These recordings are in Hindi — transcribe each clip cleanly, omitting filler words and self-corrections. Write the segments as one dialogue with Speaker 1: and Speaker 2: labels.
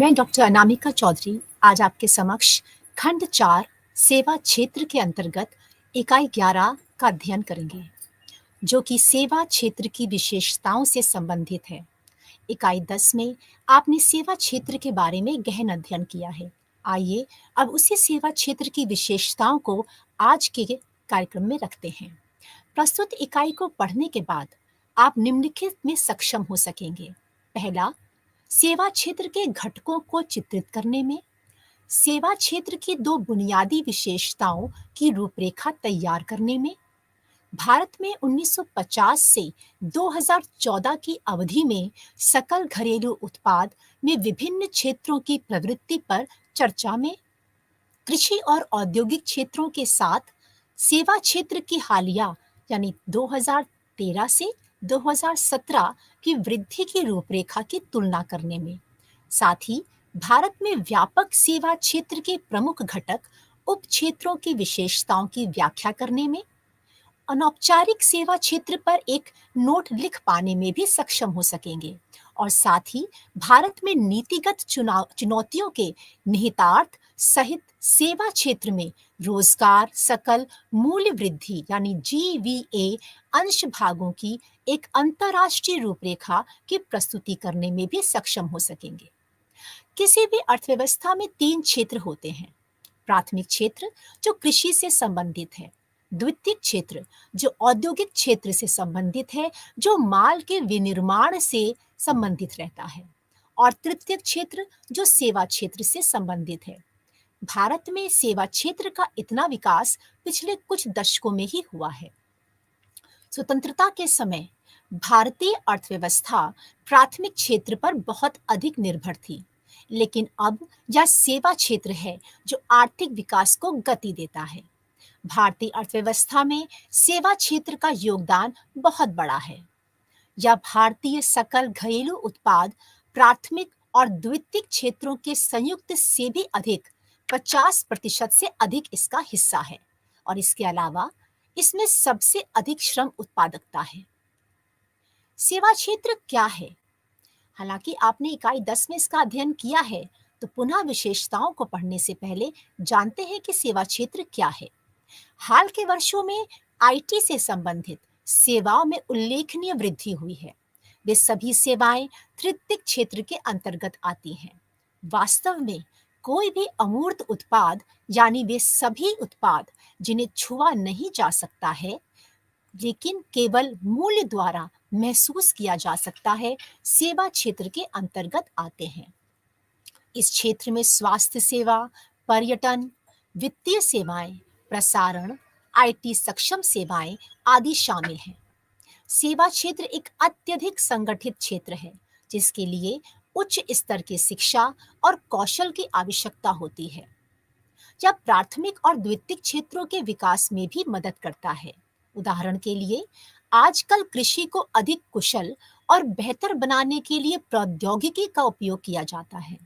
Speaker 1: मैं डॉक्टर अनामिका चौधरी आज आपके समक्ष खंड 4 सेवा क्षेत्र के अंतर्गत इकाई 11 का अध्ययन करेंगे, जो कि सेवा क्षेत्र की विशेषताओं से संबंधित है। इकाई 10 में आपने सेवा क्षेत्र के बारे में गहन अध्ययन किया है। आइए अब उसी सेवा क्षेत्र की विशेषताओं को आज के कार्यक्रम में रखते हैं। प्रस्तुत इकाई को पढ़ने के बाद आप निम्नलिखित में सक्षम हो सकेंगे। पहला, सेवा क्षेत्र के घटकों को चित्रित करने में, सेवा क्षेत्र की दो बुनियादी विशेषताओं की रूपरेखा तैयार करने में, भारत में 1950 से 2014 की अवधि में सकल घरेलू उत्पाद में विभिन्न क्षेत्रों की प्रवृत्ति पर चर्चा में, कृषि और औद्योगिक क्षेत्रों के साथ सेवा क्षेत्र की हालिया यानी 2013 से 2017 की वृद्धि की रूपरेखा की तुलना करने में, साथ ही भारत में व्यापक सेवा क्षेत्र के प्रमुख घटक उप क्षेत्रों की विशेषताओं की व्याख्या करने में, अनौपचारिक सेवा क्षेत्र पर एक नोट लिख पाने में भी सक्षम हो सकेंगे और साथ ही भारत में नीतिगत चुनौतियों के निहितार्थ सहित सेवा क्षेत्र में रोजगार सकल मूल्य वृद्धि यानी जीवीए अंश भागों की एक अंतर्राष्ट्रीय रूपरेखा की प्रस्तुति करने में भी सक्षम हो सकेंगे। किसी भी अर्थव्यवस्था में तीन क्षेत्र होते हैं। प्राथमिक क्षेत्र जो कृषि से संबंधित है, द्वितीयक क्षेत्र जो औद्योगिक क्षेत्र से संबंधित है, जो माल के विनिर्माण से संबंधित रहता है, और तृतीयक क्षेत्र जो सेवा क्षेत्र से संबंधित है। भारत में सेवा क्षेत्र का इतना विकास पिछले कुछ दशकों में ही हुआ है। स्वतंत्रता के समय भारतीय अर्थव्यवस्था प्राथमिक क्षेत्र पर बहुत अधिक निर्भर थी, लेकिन अब यह सेवा क्षेत्र है जो आर्थिक विकास को गति देता है। भारतीय अर्थव्यवस्था में सेवा क्षेत्र का योगदान बहुत बड़ा है। यह भारतीय सकल घरेलू उत्पाद प्राथमिक और द्वितीयक क्षेत्रों के संयुक्त से भी अधिक 50% से अधिक इसका हिस्सा है और इसके अलावा इसमें सबसे अधिक श्रम उत्पादकता है। सेवा क्षेत्र क्या है? हालांकि आपने इकाई 10 में इसका अध्ययन किया है, तो पुनः विशेषताओं को पढ़ने से पहले जानते हैं कि सेवा क्षेत्र क्या है। हाल के वर्षों में आईटी से संबंधित सेवाओं में उल्लेखनीय वृद्धि हुई है। वे सभी सेवाएं तृतीयक क्षेत्र के अंतर्गत आती हैं। वास्तव में कोई भी अमूर्त उत्पाद यानी वे सभी उत्पाद जिन्हें छुआ नहीं जा सकता है लेकिन केवल मूल्य द्वारा महसूस किया जा सकता है, सेवा क्षेत्र के अंतर्गत आते हैं। इस क्षेत्र में स्वास्थ्य सेवा, पर्यटन, वित्तीय सेवाएं, प्रसारण, आईटी सक्षम सेवाएं आदि शामिल हैं। सेवा क्षेत्र एक अत्यधिक संगठित क्षेत्र है जिसके लिए उच्च स्तर की शिक्षा और कौशल की आवश्यकता होती है। यह प्राथमिक और द्वितीयक क्षेत्रों के विकास में भी मदद करता है। उदाहरण के लिए, आजकल कृषि को अधिक कुशल और बेहतर बनाने के लिए प्रौद्योगिकी का उपयोग किया जाता है।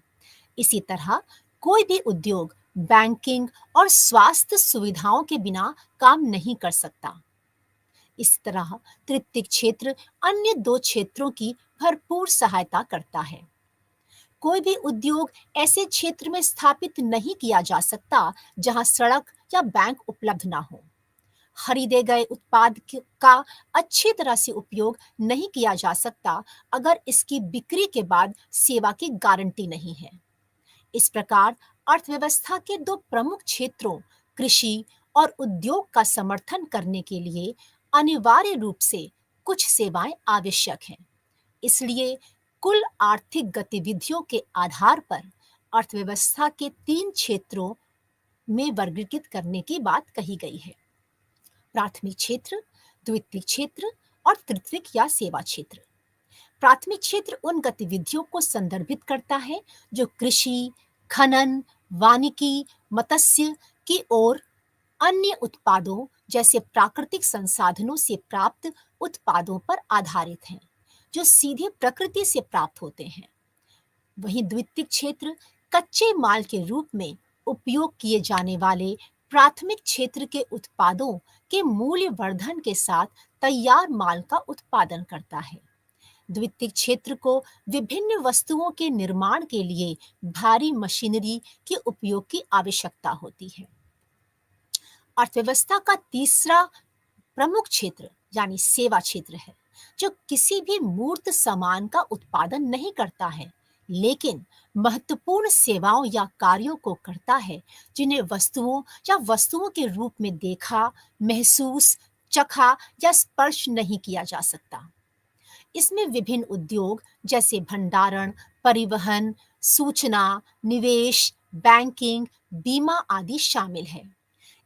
Speaker 1: इसी तरह कोई भी उद्योग बैंकिंग और स्वास्थ्य सुविधाओं के बिना काम नहीं कर सकता। इस तरह तृतीयक क्षेत्र अन्य दो क्षेत्रों की भरपूर सहायता करता है। कोई भी उद्योग ऐसे क्षेत्र में स्थापित नहीं किया जा सकता जहां सड़क या बैंक उपलब्ध ना हो। खरीदे गए उत्पाद का अच्छी तरह से उपयोग नहीं किया जा सकता अगर इसकी बिक्री के बाद सेवा की गारंटी नहीं है। इस प्रकार अर्थव्यवस्था के दो प्रमुख क्षेत्रों कृषि और उद्योग का समर्थन करने के लिए अनिवार्य रूप से कुछ सेवाएं आवश्यक हैं। इसलिए कुल आर्थिक गतिविधियों के आधार पर अर्थव्यवस्था के तीन क्षेत्रों में वर्गीकृत करने की बात कही गई है। प्राथमिक क्षेत्र, द्वितीयक क्षेत्र और तृतीयक या सेवा क्षेत्र। प्राथमिक क्षेत्र उन गतिविधियों को संदर्भित करता है जो कृषि, खनन, वानिकी, मत्स्य की ओर अन्य उत्पादों जैसे प्राकृतिक संसाधनों से प्राप्त उत्पादों पर आधारित हैं, जो सीधे प्रकृति से प्राप्त होते हैं। वहीं द्वितीयक क्षेत्र कच्चे माल के रूप में उपयोग किए जाने वाले प्राथमिक क्षेत्र के उत्पादों के मूल्य वर्धन के साथ तैयार माल का उत्पादन करता है। द्वितीयक क्षेत्र को विभिन्न वस्तुओं के निर्माण के लिए भारी मशीनरी के उपयोग की आवश्यकता होती है। अर्थव्यवस्था का तीसरा प्रमुख क्षेत्र यानी सेवा क्षेत्र है, जो किसी भी मूर्त सामान का उत्पादन नहीं करता है, लेकिन महत्वपूर्ण सेवाओं या कार्यों को करता है जिन्हें वस्तुओं या वस्तुओं के रूप में देखा, महसूस, चखा या स्पर्श नहीं किया जा सकता। इसमें विभिन्न उद्योग जैसे भंडारण, परिवहन, सूचना, निवेश, बैंकिंग, बीमा आदि शामिल है।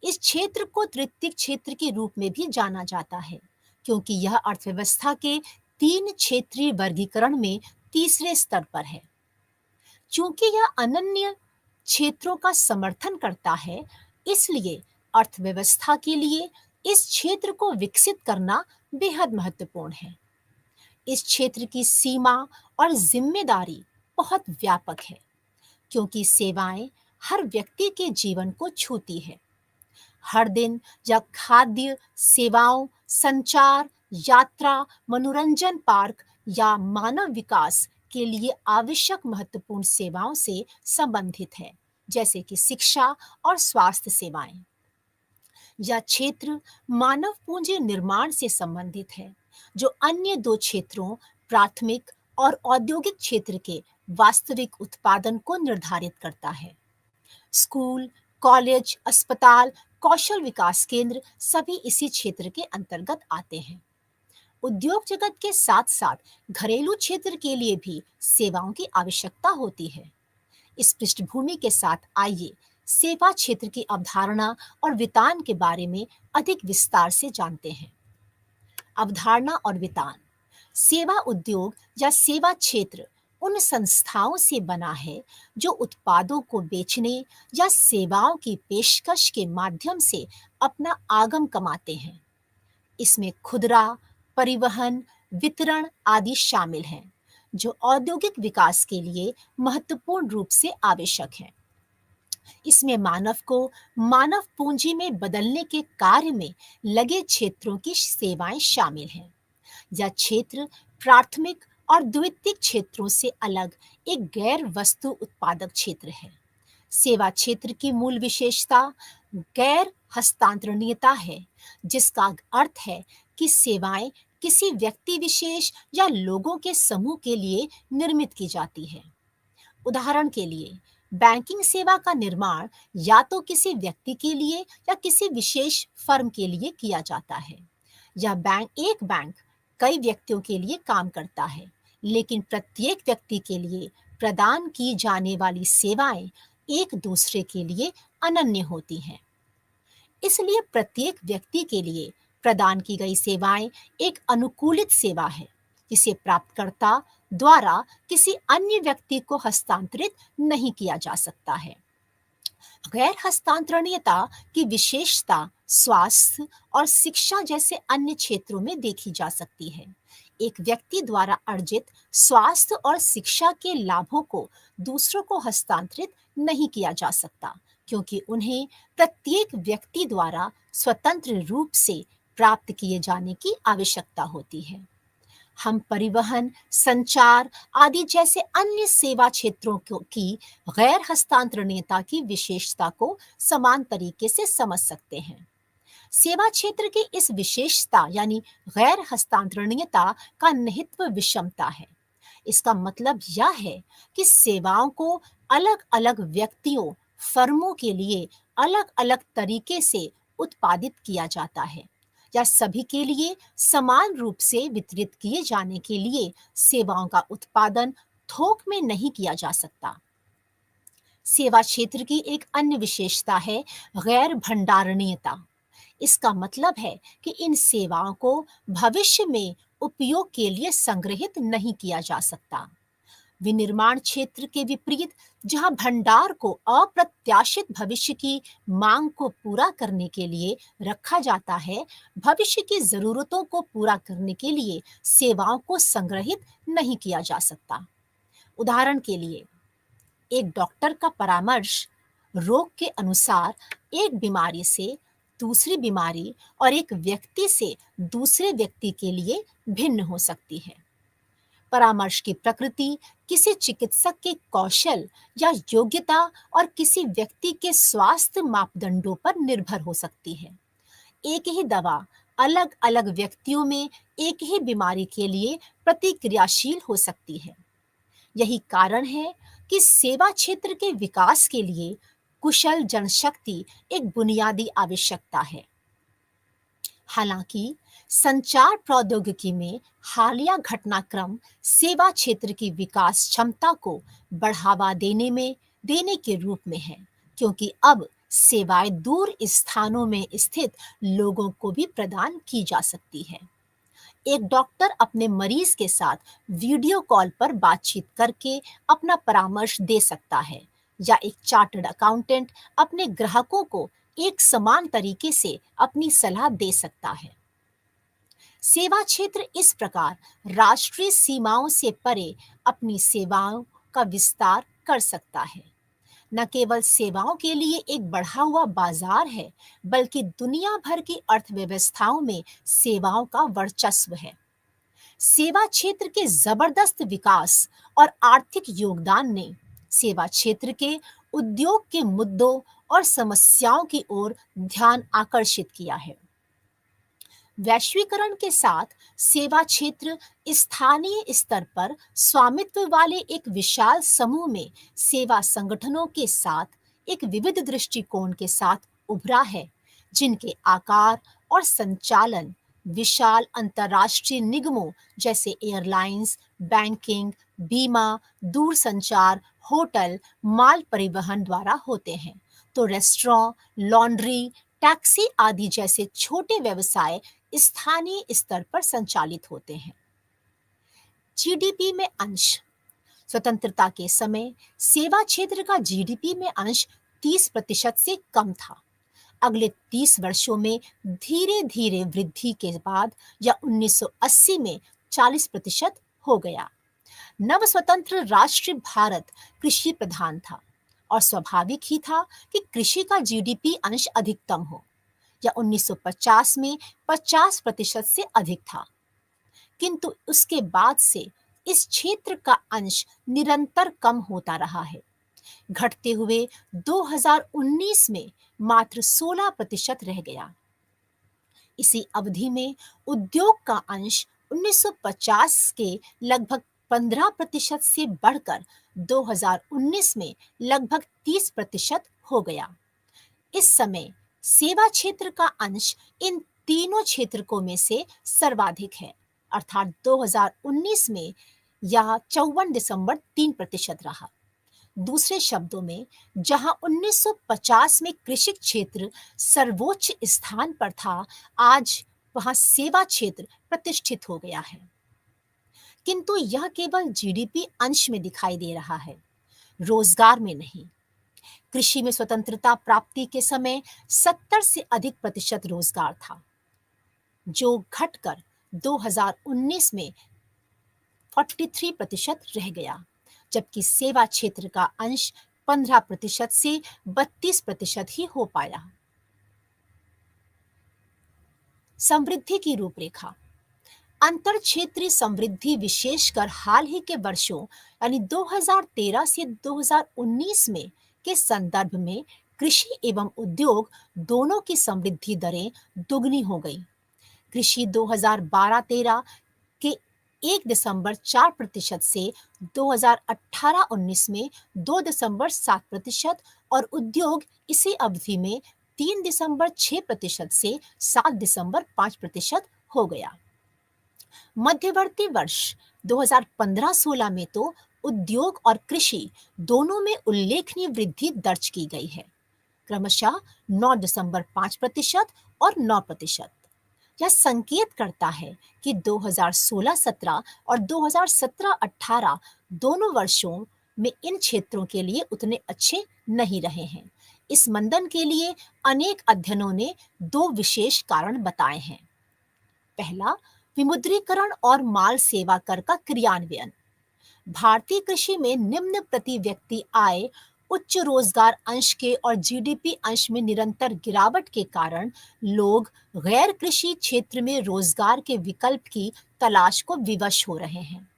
Speaker 1: इस क्षेत्र को तृतीयक क्षेत्र के रूप में भी जाना जाता है, क्योंकि यह अर्थव्यवस्था के तीन क्षेत्रीय वर्गीकरण में तीसरे स्तर पर है। चूंकि यह अनन्य क्षेत्रों का समर्थन करता है, इसलिए अर्थव्यवस्था के लिए इस क्षेत्र को विकसित करना बेहद महत्वपूर्ण है। इस क्षेत्र की सीमा और जिम्मेदारी बहुत व्यापक है, क्योंकि सेवाएं हर व्यक्ति के जीवन को छूती है। हर दिन या खाद्य सेवाओं, संचार, यात्रा, मनोरंजन पार्क या मानव विकास के लिए आवश्यक महत्वपूर्ण सेवाओं से संबंधित है, जैसे कि शिक्षा और स्वास्थ्य सेवाएं। यह क्षेत्र मानव पूंजी निर्माण से संबंधित है, जो अन्य दो क्षेत्रों प्राथमिक और औद्योगिक क्षेत्र के वास्तविक उत्पादन को निर्धारित करता है। स्कूल, कॉलेज, अस्पताल, कौशल विकास केंद्र सभी इसी क्षेत्र के अंतर्गत आते हैं। उद्योग जगत के साथ साथ घरेलू क्षेत्र के लिए भी सेवाओं की आवश्यकता होती है। इस पृष्ठभूमि के साथ आइए सेवा क्षेत्र की अवधारणा और वितान के बारे में अधिक विस्तार से जानते हैं। अवधारणा और वितान। सेवा उद्योग या सेवा क्षेत्र उन संस्थाओं से बना है जो उत्पादों को बेचने या सेवाओं की पेशकश के माध्यम से अपना आगम कमाते हैं। इसमें खुदरा, परिवहन, वितरण आदि शामिल हैं, जो औद्योगिक विकास के लिए महत्वपूर्ण रूप से आवश्यक हैं। इसमें मानव को मानव पूंजी में बदलने के कार्य में लगे क्षेत्रों की सेवाएं शामिल हैं। यह क्षेत्र प्राथमिक और द्वितीयक क्षेत्रों से अलग एक गैर वस्तु उत्पादक क्षेत्र है। सेवा क्षेत्र की मूल विशेषता गैर हस्तांतरणीयता है, जिसका अर्थ है कि सेवाएं किसी व्यक्ति विशेष या लोगों के समूह के लिए निर्मित की जाती है। उदाहरण के लिए, बैंकिंग सेवा का निर्माण या तो किसी व्यक्ति के लिए या किसी विशेष फर्म के लिए किया जाता है। एक बैंक कई व्यक्तियों के लिए काम करता है, लेकिन प्रत्येक व्यक्ति के लिए प्रदान की जाने वाली सेवाएं एक दूसरे के लिए अनन्य होती हैं। इसलिए प्रत्येक व्यक्ति के लिए प्रदान की गई सेवाएं एक अनुकूलित सेवा है, जिसे प्राप्तकर्ता द्वारा किसी अन्य व्यक्ति को हस्तांतरित नहीं किया जा सकता है। गैर हस्तांतरणीयता की विशेषता स्वास्थ्य और शिक्षा जैसे अन्य क्षेत्रों में देखी जा सकती है। एक व्यक्ति द्वारा अर्जित स्वास्थ्य और शिक्षा के लाभों को दूसरों को हस्तांतरित नहीं किया जा सकता, क्योंकि उन्हें प्रत्येक व्यक्ति द्वारा स्वतंत्र रूप से प्राप्त किए जाने की आवश्यकता होती है। हम परिवहन, संचार आदि जैसे अन्य सेवा क्षेत्रों की गैर हस्तांतरणीयता की विशेषता को समान तरीके से समझ सकते हैं। सेवा क्षेत्र की इस विशेषता यानी गैर हस्तांतरणीयता का निहित विषमता है। इसका मतलब यह है कि सेवाओं को अलग-अलग व्यक्तियों, फर्मों के लिए अलग-अलग तरीके से उत्पादित किया जाता है, या सभी के लिए समान रूप से वितरित किए जाने के लिए सेवाओं का उत्पादन थोक में नहीं किया जा सकता। सेवा क्षेत्र की एक अन्य विशेषता है गैर भंडारणीयता। इसका मतलब है कि इन सेवाओं को भविष्य में उपयोग के लिए संग्रहित नहीं किया जा सकता। विनिर्माण क्षेत्र के विपरीत, जहां भंडार को अप्रत्याशित भविष्य की मांग को पूरा करने के लिए रखा जाता है, भविष्य की जरूरतों को पूरा करने के लिए सेवाओं को संग्रहित नहीं किया जा सकता। उदाहरण के लिए, एक डॉक्टर का परामर्श रोग के अनुसार एक बीमारी से दूसरी बीमारी और एक व्यक्ति से दूसरे व्यक्ति के लिए भिन्न हो सकती है। परामर्श की प्रकृति किसी चिकित्सक के कौशल या योग्यता और किसी व्यक्ति के स्वास्थ्य मापदंडों पर निर्भर हो सकती है। एक ही दवा अलग-अलग व्यक्तियों में एक ही बीमारी के लिए प्रतिक्रियाशील हो सकती है। यही कारण है कि सेवा क्षेत्र के विकास के लिए कुशल जनशक्ति एक बुनियादी आवश्यकता है। हालांकि संचार प्रौद्योगिकी में हालिया घटनाक्रम सेवा क्षेत्र की विकास क्षमता को बढ़ावा देने के रूप में है, क्योंकि अब सेवाएं दूर स्थानों में स्थित लोगों को भी प्रदान की जा सकती है। एक डॉक्टर अपने मरीज के साथ वीडियो कॉल पर बातचीत करके अपना परामर्श दे सकता है, या एक चार्टर्ड अकाउंटेंट अपने ग्राहकों को एक समान तरीके से अपनी सलाह दे सकता है। सेवा क्षेत्र इस प्रकार राष्ट्रीय सीमाओं से परे अपनी सेवाओं का विस्तार कर सकता है। न केवल सेवाओं के लिए एक बढ़ा हुआ बाजार है, बल्कि दुनिया भर की अर्थव्यवस्थाओं में सेवाओं का वर्चस्व है। सेवा क्षेत्र के जबरदस्त विकास और आर्थिक योगदान ने सेवा क्षेत्र के उद्योग के मुद्दों और समस्याओं की ओर ध्यान आकर्षित किया है। वैश्वीकरण के साथ सेवा क्षेत्र स्थानीय स्तर पर स्वामित्व वाले एक विशाल समूह में सेवा संगठनों के साथ एक विविध दृष्टिकोण के साथ उभरा है, जिनके आकार और संचालन विशाल अंतर्राष्ट्रीय निगमों जैसे एयरलाइंस, बैंकिंग, बीमा, दूरसंचार, होटल, माल परिवहन द्वारा होते हैं, तो रेस्टोरेंट, लॉन्ड्री, टैक्सी आदि जैसे छोटे व्यवसाय स्थानीय स्तर पर संचालित होते हैं। जीडीपी में अंश। स्वतंत्रता के समय सेवा क्षेत्र का जीडीपी में अंश 30% से कम था। अगले 30 वर्षों में धीरे-धीरे वृद्धि के बाद यह 1980 में 40% हो गया। नव स्वतंत्र राष्ट्र भारत कृषि प्रधान था और स्वाभाविक ही था कि कृषि का जीडीपी अंश अधिकतम हो। यह 1950 में 50% से अधिक था, किंतु उसके बाद से इस क्षेत्र का अंश निरंतर कम होता रहा है, घटते हुए 2019 में मात्र 16% रह गया। इसी अवधि में उद्योग का अंश 1950 के लगभग 15% से बढ़कर 2019 में लगभग 30% हो गया। इस समय सेवा क्षेत्र का अंश इन तीनों क्षेत्रकों में से सर्वाधिक है, अर्थात 2019 में यह 54.3% रहा। दूसरे शब्दों में, जहां 1950 में कृषि क्षेत्र सर्वोच्च स्थान पर था, आज वहां सेवा क्षेत्र प्रतिष्ठित हो गया है। किंतु यह केवल जीडीपी अंश में दिखाई दे रहा है, रोजगार में नहीं। कृषि में स्वतंत्रता प्राप्ति के समय 70 से अधिक प्रतिशत रोजगार था, जो घटकर 2019 में 43% रह गया, जबकि सेवा क्षेत्र का अंश 15% से 32% ही हो पाया। समृद्धि की रूपरेखा। अंतर क्षेत्रीय समृद्धि विशेषकर हाल ही के वर्षों यानी 2013 से 2019 में के संदर्भ में कृषि एवं उद्योग दोनों की समृद्धि दरें दुगनी हो गई। कृषि 2012-13 के 1.4% से 2018-19 में 2.7% और उद्योग इसी अवधि में 3.6% से 7.5% हो गया। मध्यवर्ती वर्ष 2015-16 में तो उद्योग और कृषि दोनों में उल्लेखनीय वृद्धि दर्ज की गई है, क्रमशः 9.5% और 9%। यह संकेत करता है कि 2016-17 और 2017-18 दोनों वर्षों में इन क्षेत्रों के लिए उतने अच्छे नहीं रहे हैं। इस मंदन के लिए अनेक अध्ययनों ने दो विशेष कारण बताए हैं। पहला, विमुद्रीकरण और माल सेवा कर का क्रियान्वयन। भारतीय कृषि में निम्न प्रति व्यक्ति आय, उच्च रोजगार अंश के और जीडीपी अंश में निरंतर गिरावट के कारण लोग गैर कृषि क्षेत्र में रोजगार के विकल्प की तलाश को विवश हो रहे हैं।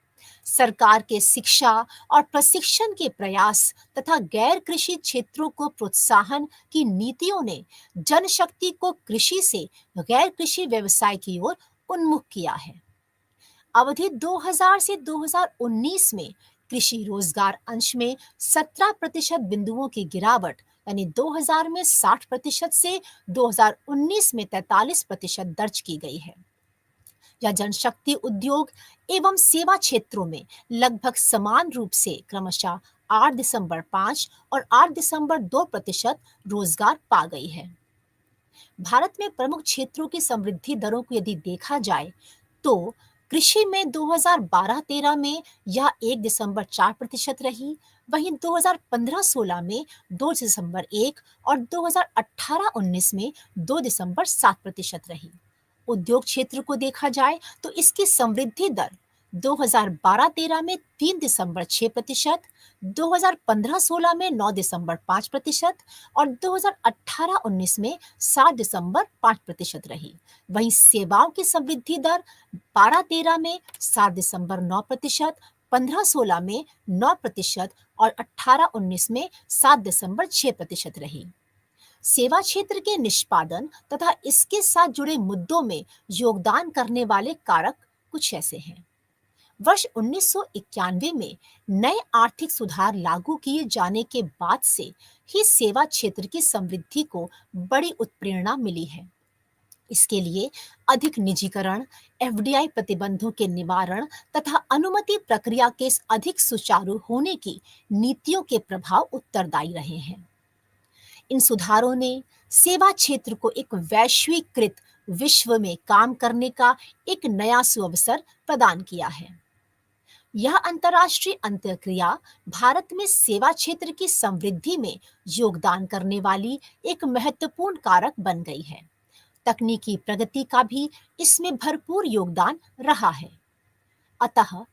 Speaker 1: सरकार के शिक्षा और प्रशिक्षण के प्रयास तथा गैर कृषि क्षेत्रों को प्रोत्साहन की नीतियों ने जनशक्ति को कृषि से गैर कृषि व्यवसाय की ओर उन्मुख किया है। अवधि 2000 से 2019 में कृषि रोजगार अंश में 17% बिंदुओं की गिरावट, यानी 2000 में 60% से 2019 में 43% दर्ज की गई है। या जनशक्ति उद्योग एवं सेवा क्षेत्रों में लगभग समान रूप से क्रमशः 8.5 और 8.2% रोजगार पा गई है। भारत में प्रमुख क्षेत्रों की समृद्धि दरों को यदि देखा जाए तो कृषि में 2012-13 में यह 1.4% रही, वहीं 2015-16 में 2.1 और 2018-19 में 2.7% रही। उद्योग क्षेत्र को देखा जाए तो इसकी समृद्धि दर 2012-13 में 3.6%, 2015-16 में 9.5% और 2018-19 में 7.5% रही। वहीं सेवाओं की समृद्धि दर 12-13 में 7.9%, 15-16 में 9% और 18-19 में 7.6% रही। सेवा क्षेत्र के निष्पादन तथा इसके साथ जुड़े मुद्दों में योगदान करने वाले कारक कुछ ऐसे हैं। वर्ष 1991 में नए आर्थिक सुधार लागू किए जाने के बाद से ही सेवा क्षेत्र की समृद्धि को बड़ी उत्प्रेरणा मिली है। इसके लिए अधिक निजीकरण, एफडीआई प्रतिबंधों के निवारण तथा अनुमति प्रक्रिया के अधिक सुचारू होने की नीतियों के प्रभाव उत्तरदायी रहे हैं। इन सुधारों ने सेवा क्षेत्र को एक वैश्वीकृत विश्व में काम करने का एक नया सुअवसर प्रदान किया है। यह अंतर्राष्ट्रीय अंतर्क्रिया भारत में सेवा क्षेत्र की समृद्धि में योगदान करने वाली एक महत्वपूर्ण कारक बन गई है। तकनीकी प्रगति का भी इसमें भरपूर योगदान रहा है। अतः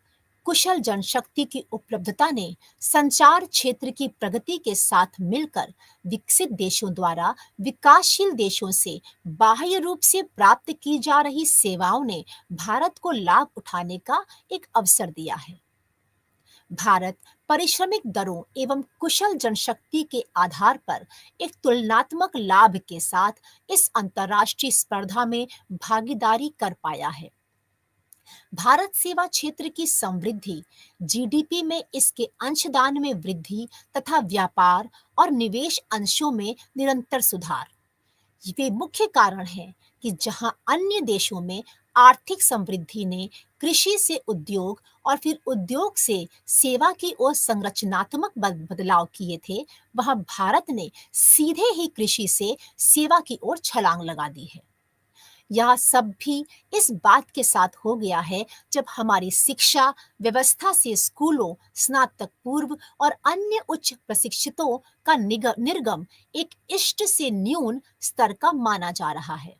Speaker 1: कुशल जनशक्ति की उपलब्धता ने संचार क्षेत्र की प्रगति के साथ मिलकर विकसित देशों द्वारा विकासशील देशों से बाह्य रूप से प्राप्त की जा रही सेवाओं ने भारत को लाभ उठाने का एक अवसर दिया है। भारत पारिश्रमिक दरों एवं कुशल जनशक्ति के आधार पर एक तुलनात्मक लाभ के साथ इस अंतर्राष्ट्रीय स्पर्धा में भागीदारी कर पाया है। भारत सेवा क्षेत्र की समृद्धि, जीडीपी में इसके अंशदान में वृद्धि तथा व्यापार और निवेश अंशों में निरंतर सुधार, वे मुख्य कारण हैं कि जहां अन्य देशों में आर्थिक समृद्धि ने कृषि से उद्योग और फिर उद्योग से सेवा की ओर संरचनात्मक बदलाव किए थे, वहां भारत ने सीधे ही कृषि से सेवा की ओर छलांग लगा दी है। यह सब भी इस बात के साथ हो गया है जब हमारी शिक्षा व्यवस्था से स्कूलों, स्नातक पूर्व और अन्य उच्च प्रशिक्षितों का निर्गम एक इष्ट से न्यून स्तर का माना जा रहा है।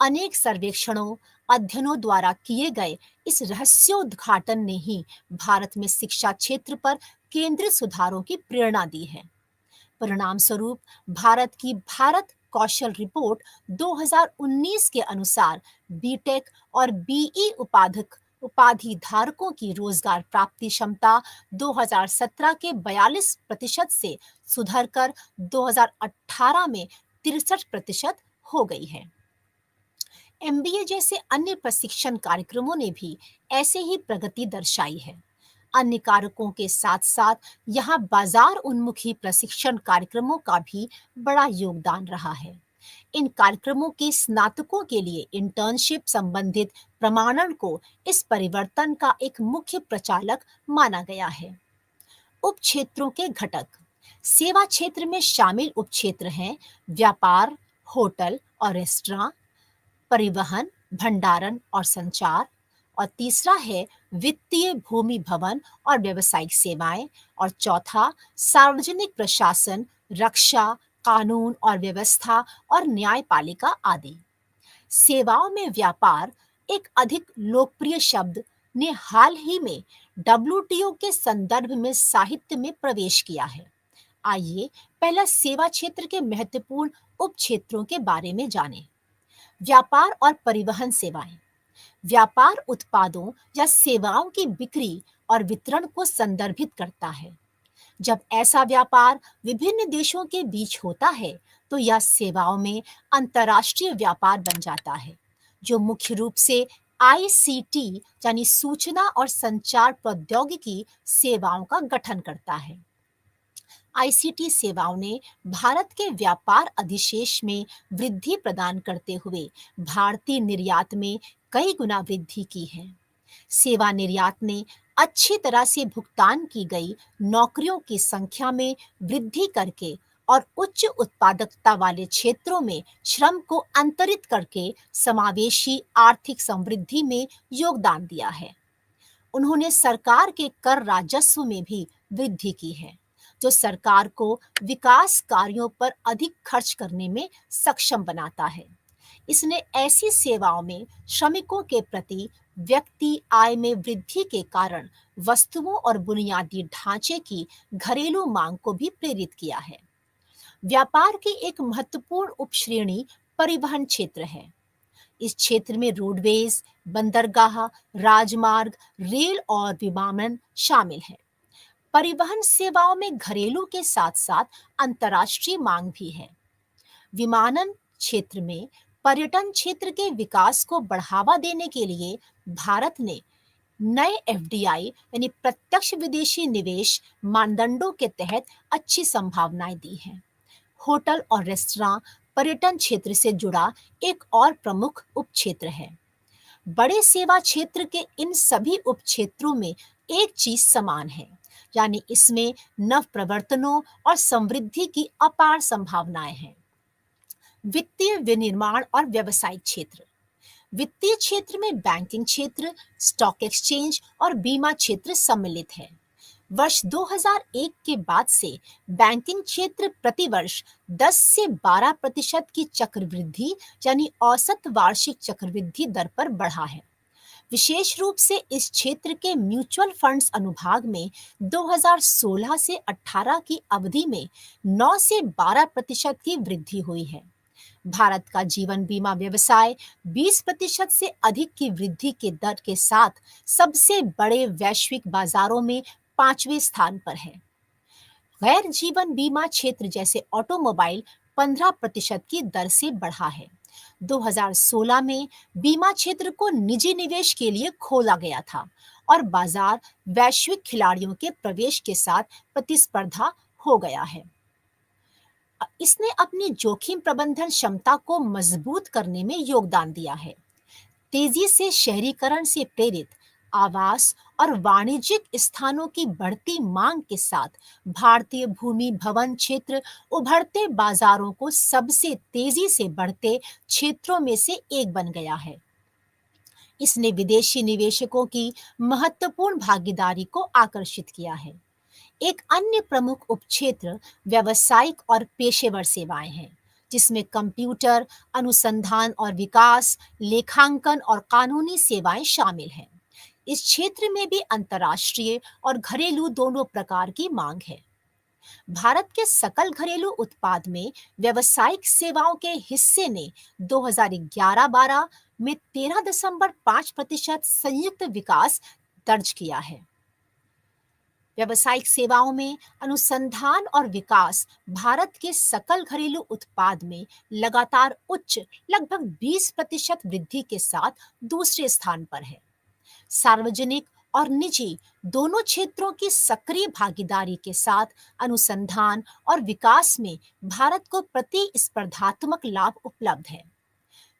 Speaker 1: अनेक सर्वेक्षणों, अध्ययनों द्वारा किए गए इस रहस्योद्घाटन ने ही भारत में शिक्षा क्षेत्र पर केंद्रित सुधारों की प्रेरणा दी है। परिणाम स्वरूप भारत कौशल रिपोर्ट 2019 के अनुसार बीटेक और बीई उपाधि धारकों की रोजगार प्राप्ति क्षमता 2017 के 42% से सुधरकर 2018 में 63% हो गई है। एमबीए जैसे अन्य प्रशिक्षण कार्यक्रमों ने भी ऐसे ही प्रगति दर्शाई है। अन्य कारकों के साथ साथ यहाँ बाजार उन्मुखी प्रशिक्षण कार्यक्रमों का भी बड़ा योगदान रहा है। इन कार्यक्रमों के स्नातकों के लिए इंटर्नशिप संबंधित प्रमाणन को इस परिवर्तन का एक मुख्य प्रचालक माना गया है। उप क्षेत्रों के घटक सेवा क्षेत्र में शामिल उप क्षेत्र हैं व्यापार, होटल और रेस्टोरेंट, परिवहन, भंडारण और संचार, और तीसरा है वित्तीय, भूमि, भवन और व्यावसायिक सेवाएं, और चौथा सार्वजनिक प्रशासन, रक्षा, कानून और व्यवस्था और न्यायपालिका आदि। सेवाओं में व्यापार एक अधिक लोकप्रिय शब्द ने हाल ही में डब्ल्यूटीओ के संदर्भ में साहित्य में प्रवेश किया है। आइए पहला सेवा क्षेत्र के महत्वपूर्ण उप क्षेत्रों के बारे में जानें। व्यापार और परिवहन सेवाएं। व्यापार उत्पादों या सेवाओं की बिक्री और वितरण को संदर्भित करता है। जब ऐसा व्यापार विभिन्न देशों के बीच होता है, तो यह सेवाओं में अंतर्राष्ट्रीय व्यापार बन जाता है, जो मुख्य रूप से आईसीटी यानी सूचना और संचार प्रौद्योगिकी सेवाओं का गठन करता है। आईसीटी सेवाओं ने भारत के व्यापार अधिशेष में वृद्धि प्रदान करते हुए भारतीय निर्यात में कई गुना वृद्धि की है। सेवा निर्यात ने अच्छी तरह से भुगतान की गई नौकरियों की संख्या में वृद्धि करके और उच्च उत्पादकता वाले क्षेत्रों में श्रम को अंतरित करके समावेशी आर्थिक समृद्धि में योगदान दिया है। उन्होंने सरकार के कर राजस्व में भी वृद्धि की है, जो सरकार को विकास कार्यों पर अधिक खर्च करने में सक्षम बनाता है। इसने ऐसी सेवाओं में श्रमिकों के प्रति व्यक्ति आय में वृद्धि के कारण वस्तुओं और बुनियादी ढांचे की घरेलू मांग को भी प्रेरित किया है। व्यापार की एक महत्वपूर्ण उपश्रेणी परिवहन क्षेत्र है। इस क्षेत्र में रोडवेज, बंदरगाह, राजमार्ग, रेल और विमानन शामिल है। परिवहन सेवाओं में घरेलू के साथ साथ अंतर्राष्ट्रीय मांग भी है। विमानन क्षेत्र में पर्यटन क्षेत्र के विकास को बढ़ावा देने के लिए भारत ने नए एफडीआई यानी प्रत्यक्ष विदेशी निवेश मानदंडों के तहत अच्छी संभावनाएं दी हैं। होटल और रेस्तरां पर्यटन क्षेत्र से जुड़ा एक और प्रमुख उपक्षेत्र है। बड़े सेवा क्षेत्र के इन सभी उपक्षेत्रों में एक चीज समान है, यानी इसमें नव प्रवर्तनों और समृद्धि की अपार संभावनाएं हैं। वित्तीय विनिर्माण और व्यवसायिक क्षेत्र। वित्तीय क्षेत्र में बैंकिंग क्षेत्र, स्टॉक एक्सचेंज और बीमा क्षेत्र सम्मिलित है। वर्ष 2001 के बाद से बैंकिंग क्षेत्र प्रतिवर्ष 10 से 12% की चक्रवृद्धि यानी औसत वार्षिक चक्रवृद्धि दर पर बढ़ा है। विशेष रूप से इस क्षेत्र के म्यूचुअल फंड्स अनुभाग में 2016 से 18 की अवधि में 9 से 12% की वृद्धि हुई है। भारत का जीवन बीमा व्यवसाय 20% से अधिक की वृद्धि के दर के साथ सबसे बड़े वैश्विक बाजारों में 5वें स्थान पर है। गैर जीवन बीमा क्षेत्र जैसे ऑटोमोबाइल 15% की दर से बढ़ा है। 2016 में बीमा क्षेत्र को निजी निवेश के लिए खोला गया था और बाजार वैश्विक खिलाड़ियों के प्रवेश के साथ प्रतिस्पर्धा हो गया है। इसने अपनी जोखिम प्रबंधन क्षमता को मजबूत करने में योगदान दिया है। तेजी से शहरीकरण से प्रेरित आवास और वाणिज्यिक स्थानों की बढ़ती मांग के साथ भारतीय भूमि भवन क्षेत्र उभरते बाजारों को सबसे तेजी से बढ़ते क्षेत्रों में से एक बन गया है। इसने विदेशी निवेशकों की महत्वपूर्ण भागीदारी को आकर्षित किया है। एक अन्य प्रमुख उपक्षेत्र व्यावसायिक और पेशेवर सेवाएं हैं, जिसमें कंप्यूटर, अनुसंधान और विकास, लेखांकन और कानूनी सेवाएं शामिल हैं। इस क्षेत्र में भी अंतर्राष्ट्रीय और घरेलू दोनों प्रकार की मांग है। भारत के सकल घरेलू उत्पाद में व्यावसायिक सेवाओं के हिस्से ने 2011-12 में 13.5% संयुक्त विकास दर्ज किया है। व्यावसायिक सेवाओं में अनुसंधान और विकास भारत के सकल घरेलू उत्पाद में लगातार उच्च लगभग 20% वृद्धि के साथ दूसरे स्थान पर है। सार्वजनिक और निजी दोनों क्षेत्रों की सक्रिय भागीदारी के साथ अनुसंधान और विकास में भारत को प्रतिस्पर्धात्मक लाभ उपलब्ध है।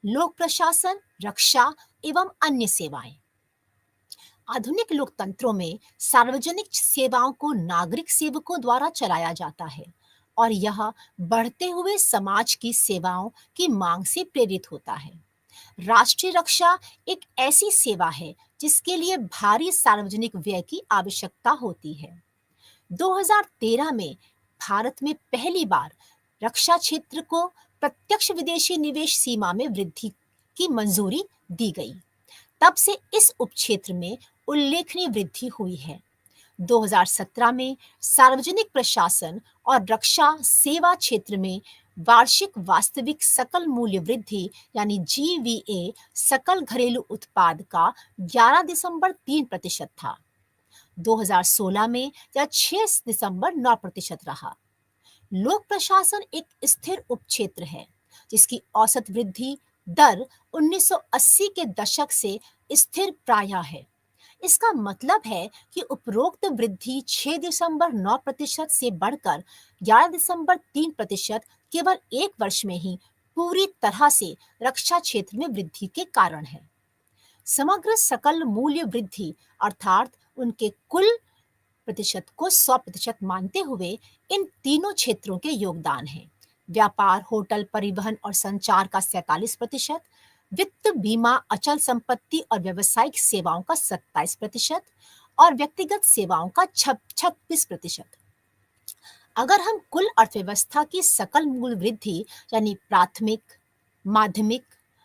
Speaker 1: लोक प्रशासन, रक्षा एवं अन्य सेवाएं। आधुनिक लोकतंत्रों में सार्वजनिक सेवाओं को नागरिक सेवकों द्वारा चलाया जाता है और यह बढ़ते हुए समाज की सेवाओं की मांग से प्रेरित होता है। राष्ट्रीय रक्षा एक ऐसी सेवा है जिसके लिए भारी सार्वजनिक व्यय की आवश्यकता होती है। 2013 में भारत में पहली बार रक्षा क्षेत्र को प्रत्यक्ष विदेशी निवेश सीमा में वृद्धि की मंजूरी दी गई। तब से इस उपक्षेत्र में उल्लेखनीय वृद्धि हुई है। 2017 में सार्वजनिक प्रशासन और रक्षा सेवा क्षेत्र में वार्षिक वास्तविक सकल मूल्य वृद्धि यानी जीवीए सकल घरेलू उत्पाद का 11.3% था। 2016 में यह 6 दिसंबर 9% रहा। लोक प्रशासन एक स्थिर उपक्षेत्र है जिसकी औसत वृद्धि दर 1980 के दशक से स्थिर प्रायः है। इसका मतलब है कि उपरोक्त वृद्धि 6 दिसंबर 9% से बढ़कर 11 दिसंबर 3% केवल एक वर्ष में ही पूरी तरह से रक्षा क्षेत्र में वृद्धि के कारण है। समग्र सकल मूल्य वृद्धि अर्थात उनके कुल प्रतिशत को 100% मानते हुए इन तीनों क्षेत्रों के योगदान हैं। व्यापार, होटल, परिवहन और संचार का 47%, वित्त, बीमा, अचल संपत्ति और व्यावसायिक सेवाओं का 27% और व्यक्तिगत सेवाओं का 36%। अगर हम कुल अर्थव्यवस्था की सकल मूल वृद्धि यानी प्राथमिक, माध्यमिक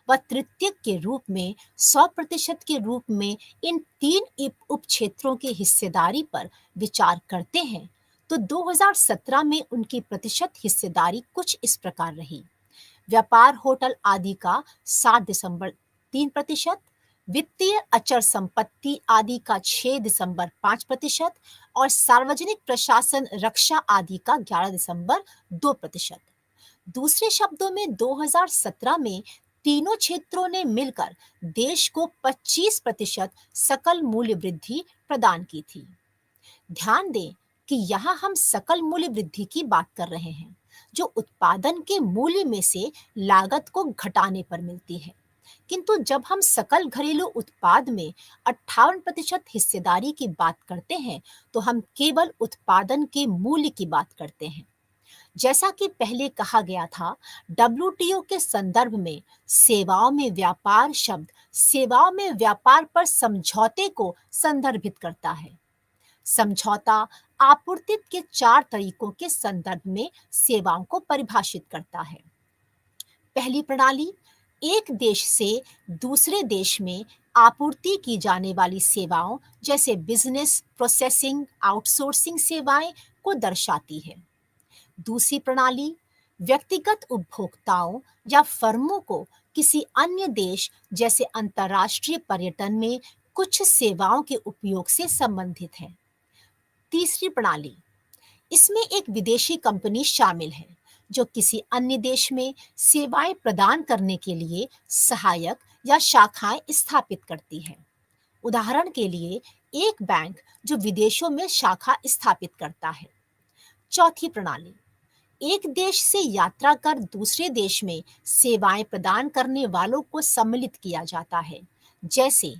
Speaker 1: व तृतीयक के रूप में 100% के रूप में इन तीन उप क्षेत्रों की हिस्सेदारी पर विचार करते हैं तो 2017 में उनकी प्रतिशत हिस्सेदारी कुछ इस प्रकार रही। व्यापार, होटल आदि का 7 दिसंबर 3%, वित्तीय अचल संपत्ति आदि का 6 दिसंबर 5% और सार्वजनिक प्रशासन, रक्षा आदि का 11 दिसंबर 2%। दूसरे शब्दों में 2017 में तीनों क्षेत्रों ने मिलकर देश को 25% सकल मूल्य वृद्धि प्रदान की थी। ध्यान दें कि यहाँ हम सकल मूल्य वृद्धि की बात कर रहे हैं, जो उत्पादन के मूल्य में से लागत को घटाने पर मिलती है। किंतु जब हम सकल घरेलू उत्पाद में 58% हिस्सेदारी की बात करते हैं, तो हम केवल उत्पादन के मूल्य की बात करते हैं। जैसा कि पहले कहा गया था, डब्ल्यूटीओ के संदर्भ में सेवाओं में व्यापार शब्द सेवाओं में व्यापार पर समझौते को संदर्भित करता है। समझौता आपूर्ति के 4 तरीकों के संदर्भ में सेवाओं को परिभाषित करता है। पहली प्रणाली, एक देश से दूसरे देश में आपूर्ति की जाने वाली सेवाओं जैसे बिजनेस, प्रोसेसिंग, आउटसोर्सिंग सेवाएं को दर्शाती है। दूसरी प्रणाली, व्यक्तिगत उपभोक्ताओं या फर्मों को किसी अन्य देश जैसे अंतर्राष्ट्रीय पर्यटन में कुछ सेवाओं के उपयोग से संबंधित है। तीसरी प्रणाली, इसमें एक विदेशी कंपनी शामिल है जो किसी अन्य देश में सेवाएं प्रदान करने के लिए सहायक या शाखाएं स्थापित करती है। उदाहरण के लिए एक बैंक जो विदेशों में शाखा स्थापित करता है। चौथी प्रणाली, एक देश से यात्रा कर दूसरे देश में सेवाएं प्रदान करने वालों को सम्मिलित किया जाता है, जैसे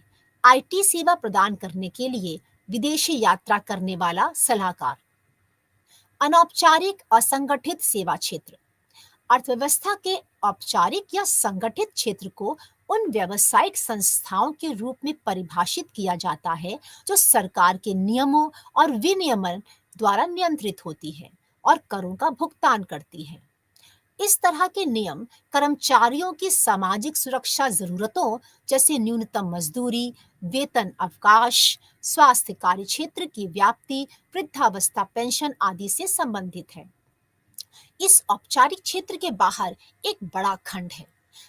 Speaker 1: आईटी सेवा प्रदान करने के लिए विदेशी यात्रा करने वाला सलाहकार। अनौपचारिक असंगठित सेवा क्षेत्र, अर्थव्यवस्था के औपचारिक या संगठित क्षेत्र को उन व्यावसायिक संस्थाओं के रूप में परिभाषित किया जाता है जो सरकार के नियमों और विनियमन द्वारा नियंत्रित होती है और करों का भुगतान करती है। इस तरह के नियम कर्मचारियों की सामाजिक सुरक्षा जरूरतों जैसे न्यूनतम मजदूरी, वेतन अवकाश, स्वास्थ्य कार्य क्षेत्र की व्याप्ति, वृद्धावस्था पेंशन आदि से संबंधित है। इस औपचारिक क्षेत्र के बाहर एक बड़ा खंड है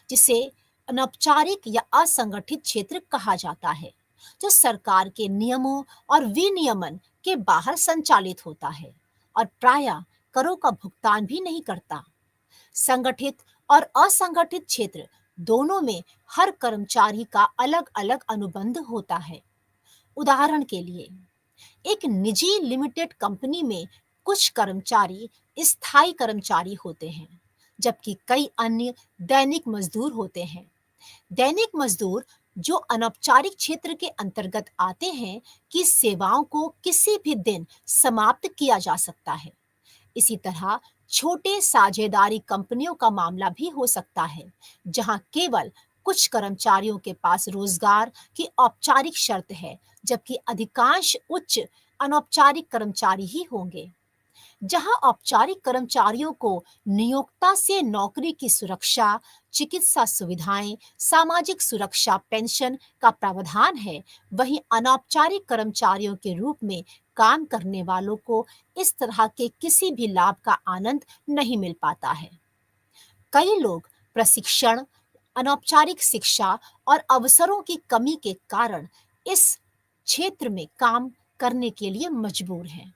Speaker 1: जिसे अनौपचारिक या असंगठित क्षेत्र कहा जाता है, जो सरकार के नियमों और विनियमन के बाहर संचालित होता है और प्रायः करों का भुगतान भी नहीं करता। संगठित और असंगठित क्षेत्र दोनों में हर कर्मचारी का अलग-अलग अनुबंध होता है। उदाहरण के लिए, एक निजी लिमिटेड कंपनी में कुछ कर्मचारी स्थायी कर्मचारी होते हैं, जबकि कई अन्य दैनिक मजदूर होते हैं। दैनिक मजदूर जो अनौपचारिक क्षेत्र के अंतर्गत आते हैं कि सेवाओं को किसी भी दिन समाप्त किया जा सकता है। इसी तरह छोटे साझेदारी कंपनियों का मामला भी हो सकता है, जहां केवल कुछ कर्मचारियों के पास रोजगार की औपचारिक शर्त है, जबकि अधिकांश उच्च अनौपचारिक कर्मचारी ही होंगे। जहां औपचारिक कर्मचारियों को नियोक्ता से नौकरी की सुरक्षा, चिकित्सा सुविधाएं, सामाजिक सुरक्षा पेंशन का प्रावधान है, वहीं अनौपचारिक कर्मचारियों के रूप में काम करने वालों को इस तरह के किसी भी लाभ का आनंद नहीं मिल पाता है। कई लोग प्रशिक्षण, अनौपचारिक शिक्षा और अवसरों की कमी के कारण इस क्षेत्र में काम करने के लिए मजबूर हैं।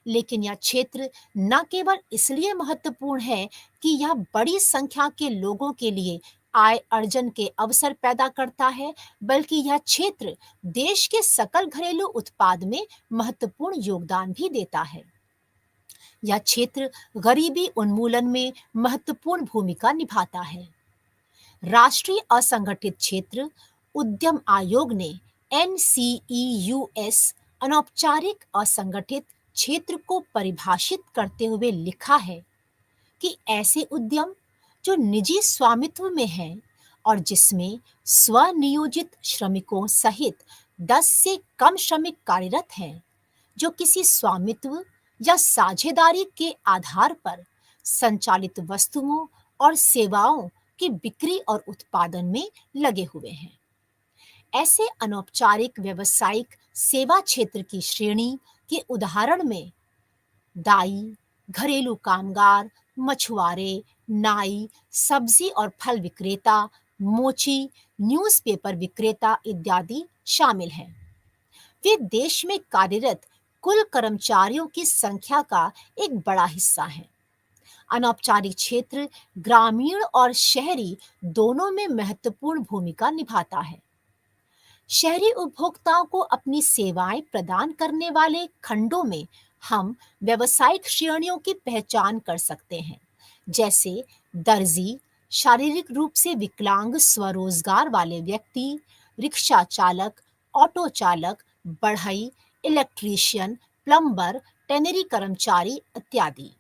Speaker 1: लेकिन यह क्षेत्र न केवल इसलिए महत्वपूर्ण है कि यह बड़ी संख्या के लोगों के लिए आय अर्जन के अवसर पैदा करता है, बल्कि यह क्षेत्र देश के सकल घरेलू उत्पाद में महत्वपूर्ण योगदान भी देता है। यह क्षेत्र गरीबी उन्मूलन में महत्वपूर्ण भूमिका निभाता है। राष्ट्रीय असंगठित क्षेत्र उद्यम आयोग ने NCEUS अनौपचारिक असंगठित क्षेत्र को परिभाषित करते हुए लिखा है कि ऐसे उद्यम जो निजी स्वामित्व में हैं और जिसमें स्वनियोजित श्रमिकों सहित 10 से कम श्रमिक कार्यरत हैं, जो किसी स्वामित्व या साझेदारी के आधार पर संचालित वस्तुओं और सेवाओं की बिक्री और उत्पादन में लगे हुए हैं। ऐसे अनौपचारिक व्यावसायिक सेवा क्षेत्र की श्रेणी के उदाहरण में दाई, घरेलू कामगार, मछुआरे, नाई, सब्जी और फल विक्रेता, मोची, न्यूज़पेपर विक्रेता इत्यादि शामिल हैं। वे देश में कार्यरत कुल कर्मचारियों की संख्या का एक बड़ा हिस्सा हैं। अनौपचारिक क्षेत्र ग्रामीण और शहरी दोनों में महत्वपूर्ण भूमिका निभाता है। शहरी उपभोक्ताओं को अपनी सेवाएं प्रदान करने वाले खंडों में हम व्यावसायिक श्रेणियों की पहचान कर सकते हैं, जैसे दर्जी, शारीरिक रूप से विकलांग स्वरोजगार वाले व्यक्ति, रिक्शा चालक, ऑटो चालक, बढ़ई, इलेक्ट्रीशियन, प्लम्बर, टेनरी कर्मचारी इत्यादि।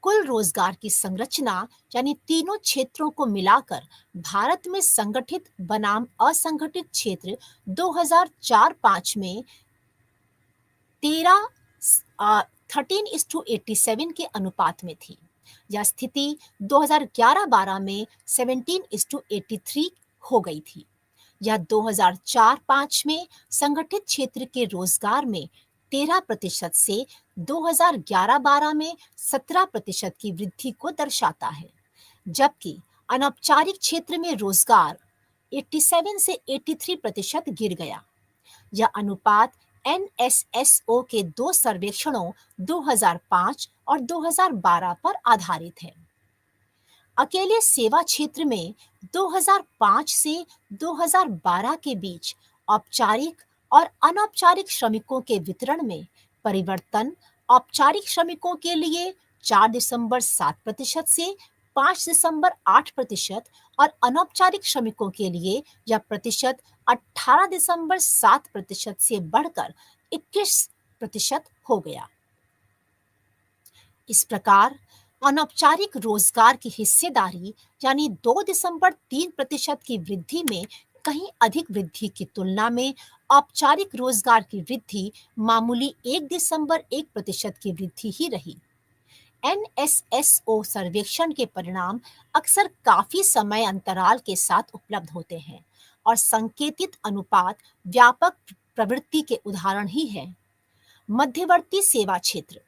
Speaker 1: कुल रोजगार की संरचना यानी तीनों क्षेत्रों को मिलाकर भारत में संगठित बनाम असंगठित क्षेत्र 2004-5 में 13:87 के अनुपात में थी। यह स्थिति 2011-12 में 17:83 हो गई थी। यह 2004-5 में संगठित क्षेत्र के रोजगार में 13% से 2011-12 में 17% की वृद्धि को दर्शाता है, जबकि अनौपचारिक क्षेत्र में रोजगार 87 से 83% गिर गया। यह अनुपात NSSO के 2 सर्वेक्षणों 2005 और 2012 पर आधारित है। अकेले सेवा क्षेत्र में 2005 से 2012 के बीच औपचारिक और अनौपचारिक श्रमिकों के वितरण में परिवर्तन औपचारिक श्रमिकों के लिए 4.7% से 5.8% और अनौपचारिक श्रमिकों के लिए यह प्रतिशत 18.7% से बढ़कर 21% हो गया। इस प्रकार अनौपचारिक रोजगार की हिस्सेदारी यानी 2.3% की वृद्धि में कहीं अधिक वृद्धि की तुलना में औपचारिक रोजगार की वृद्धि मामूली 1.1% की वृद्धि ही रही। NSSO सर्वेक्षण के परिणाम अक्सर काफी समय अंतराल के साथ उपलब्ध होते हैं और संकेतित अनुपात व्यापक प्रवृत्ति के उदाहरण ही है। मध्यवर्ती सेवा क्षेत्र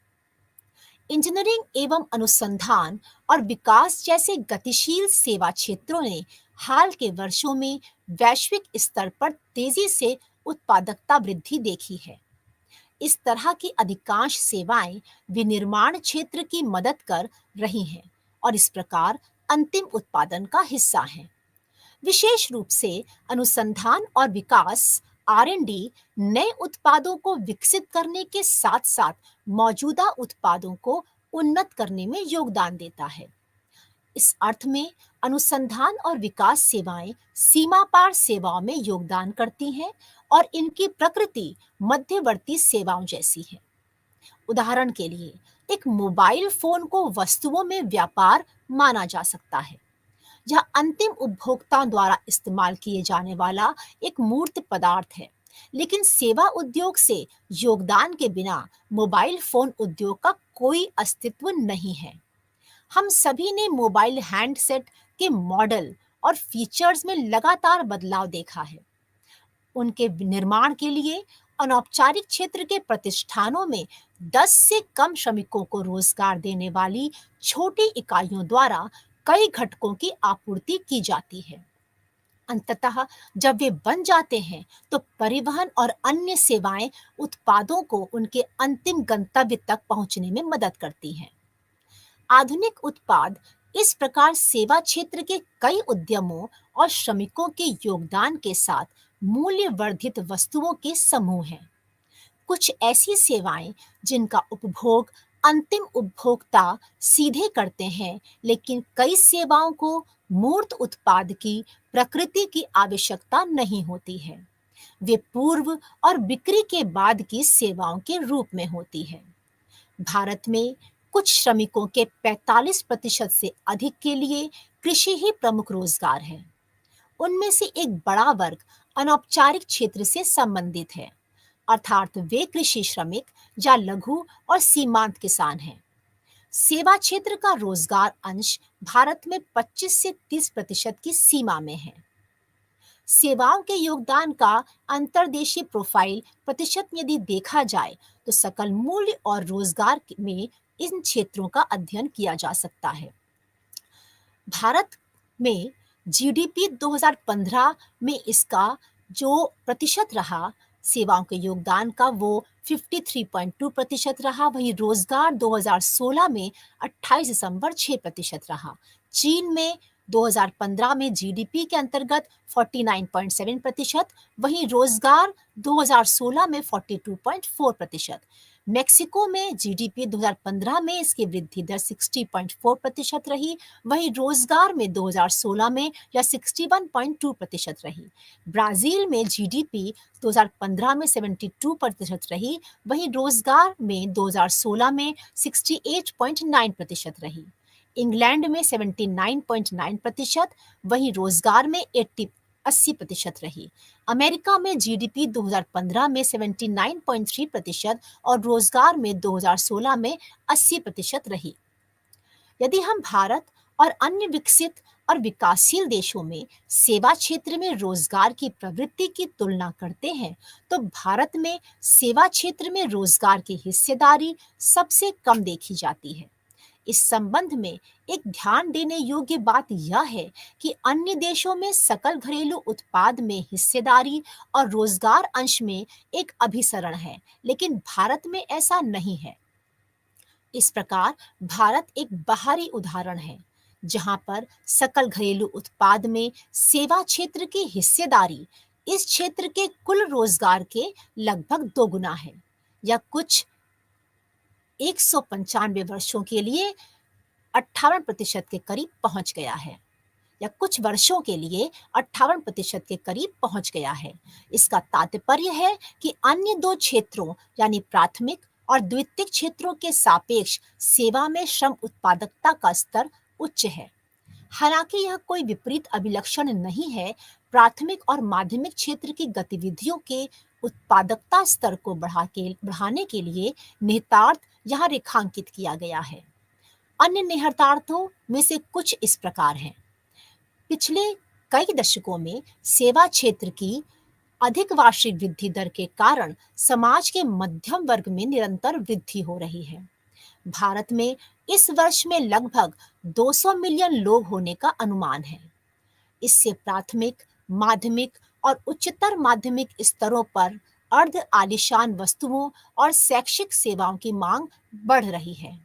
Speaker 1: इंजीनियरिंग एवं अनुसंधान और विकास जैसे गतिशील सेवा क्षेत्रों ने हाल के वर्षों में वैश्विक स्तर पर तेजी से उत्पादकता वृद्धि देखी है। इस तरह की अधिकांश सेवाएं विनिर्माण क्षेत्र की मदद कर रही हैं और इस प्रकार अंतिम उत्पादन का हिस्सा हैं। विशेष रूप से अनुसंधान और विकास R&D नए उत्पादों को विकसित करने के साथ-साथ मौजूदा उत्पादों को उन्नत करने में योगदान देता है। इस अर्थ में अनुसंधान और विकास सेवाएं सीमा पार सेवाओं में योगदान करती हैं और इनकी प्रकृति मध्यवर्ती सेवाओं जैसी है। उदाहरण के लिए एक मोबाइल फोन को वस्तुओं में व्यापार माना जा सकता है। यह अंतिम उपभोक्ताओं द्वारा इस्तेमाल किए जाने वाला एक मूर्त पदार्थ है, लेकिन सेवा उद्योग से योगदान के बिना मोबाइल फोन उद्योग का कोई अस्तित्व नहीं है। हम सभी ने मोबाइल हैंडसेट के मॉडल और फीचर्स में लगातार बदलाव देखा है। उनके निर्माण के लिए अनौपचारिक क्षेत्र के प्रतिष्ठानों में 10 से कम श्रमिकों को रोजगार देने वाली छोटी इकाइयों द्वारा कई घटकों की आपूर्ति की जाती है। अंततः जब वे बन जाते हैं तो परिवहन और अन्य सेवाएं उत्पादों को उनके अंतिम गंतव्य तक पहुंचने में मदद करती हैं। आधुनिक उत्पाद इस प्रकार सेवा क्षेत्र के कई उद्यमों और श्रमिकों के योगदान के साथ मूल्य वर्धित वस्तुओं के समूह हैं। कुछ ऐसी सेवाएं जिनका उपभोग अंतिम उपभोक्ता सीधे करते हैं, लेकिन कई सेवाओं को मूर्त उत्पाद की प्रकृति की आवश्यकता नहीं होती है। वे पूर्व और बिक्री के बाद की सेवाओं के रूप में होती है। भारत में कुछ श्रमिकों के 45% से अधिक के लिए कृषि ही प्रमुख रोजगार है। उनमें से एक बड़ा वर्ग अनौपचारिक क्षेत्र से संबंधित है, अर्थात वे कृषि श्रमिक या लघु और सीमांत किसान हैं। सेवा क्षेत्र का रोजगार अंश भारत में 25 से 30% की सीमा में है। सेवाओं के योगदान का अंतर्देशीय प्रोफाइल प्रतिशत में यदि देखा जाए तो सकल मूल्य और रोजगार में इन क्षेत्रों का अध्ययन किया जा सकता है। भारत में जीडीपी 2015 में इसका जो प्रतिशत रहा सेवाओं के योगदान का वो 53.2% रहा। वहीं रोजगार 2016 में 28.6% रहा। चीन में 2015 में जीडीपी के अंतर्गत 49.7%, वहीं रोजगार 2016 में 42.4%। मेक्सिको में जीडीपी 2015 में इसकी वृद्धि दर 60.4% रही, वहीं रोजगार में 2016 में यह 61.2% रही। ब्राजील में जीडीपी 2015 में 72% रही, वहीं रोजगार में 2016 में 68.9% रही। इंग्लैंड में 79.9%, वहीं रोजगार में 80% रही। अमेरिका में जीडीपी 2015 में 79.3% और रोजगार में 2016 में 80% रही। यदि हम भारत और अन्य विकसित और विकासशील देशों में सेवा क्षेत्र में रोजगार की प्रवृत्ति की तुलना करते हैं तो भारत में सेवा क्षेत्र में रोजगार की हिस्सेदारी सबसे कम देखी जाती है। इस संबंध में एक ध्यान देने योग्य बात यह है कि अन्य देशों में सकल घरेलू उत्पाद में हिस्सेदारी और रोजगार अंश में एक अभिसरण है, लेकिन भारत में ऐसा नहीं है। इस प्रकार भारत एक बाहरी उदाहरण है जहां पर सकल घरेलू उत्पाद में सेवा क्षेत्र की हिस्सेदारी इस क्षेत्र के कुल रोजगार के लगभग दोगुना है, या कुछ 195 वर्षों के लिए 58% के करीब पहुंच गया है, या कुछ वर्षों के लिए 58% के करीब पहुंच गया है। इसका तात्पर्य है कि अन्य दो क्षेत्रों यानी प्राथमिक और द्वितीयक क्षेत्रों के सापेक्ष सेवा में श्रम उत्पादकता का स्तर उच्च है। हालांकि यह कोई विपरीत अभिलक्षण नहीं है। प्राथमिक और माध्यमिक क्षेत्र की गतिविधियों के उत्पादकता स्तर को बढ़ाने के लिए निहितार्थ यहाँ रेखांकित किया गया है। अन्य निहितार्थों में से कुछ इस प्रकार हैं। पिछले कई दशकों में सेवा क्षेत्र की अधिक वार्षिक वृद्धि दर के कारण समाज के मध्यम वर्ग में निरंतर वृद्धि हो रही है। भारत में इस वर्ष में लगभग 200 मिलियन लोग होने का अनुमान है। इससे प्राथमिक, माध्यमिक और उच्चतर माध्यमिक स्तरों पर अर्ध आलीशान वस्तुओं और शैक्षिक सेवाओं की मांग बढ़ रही है।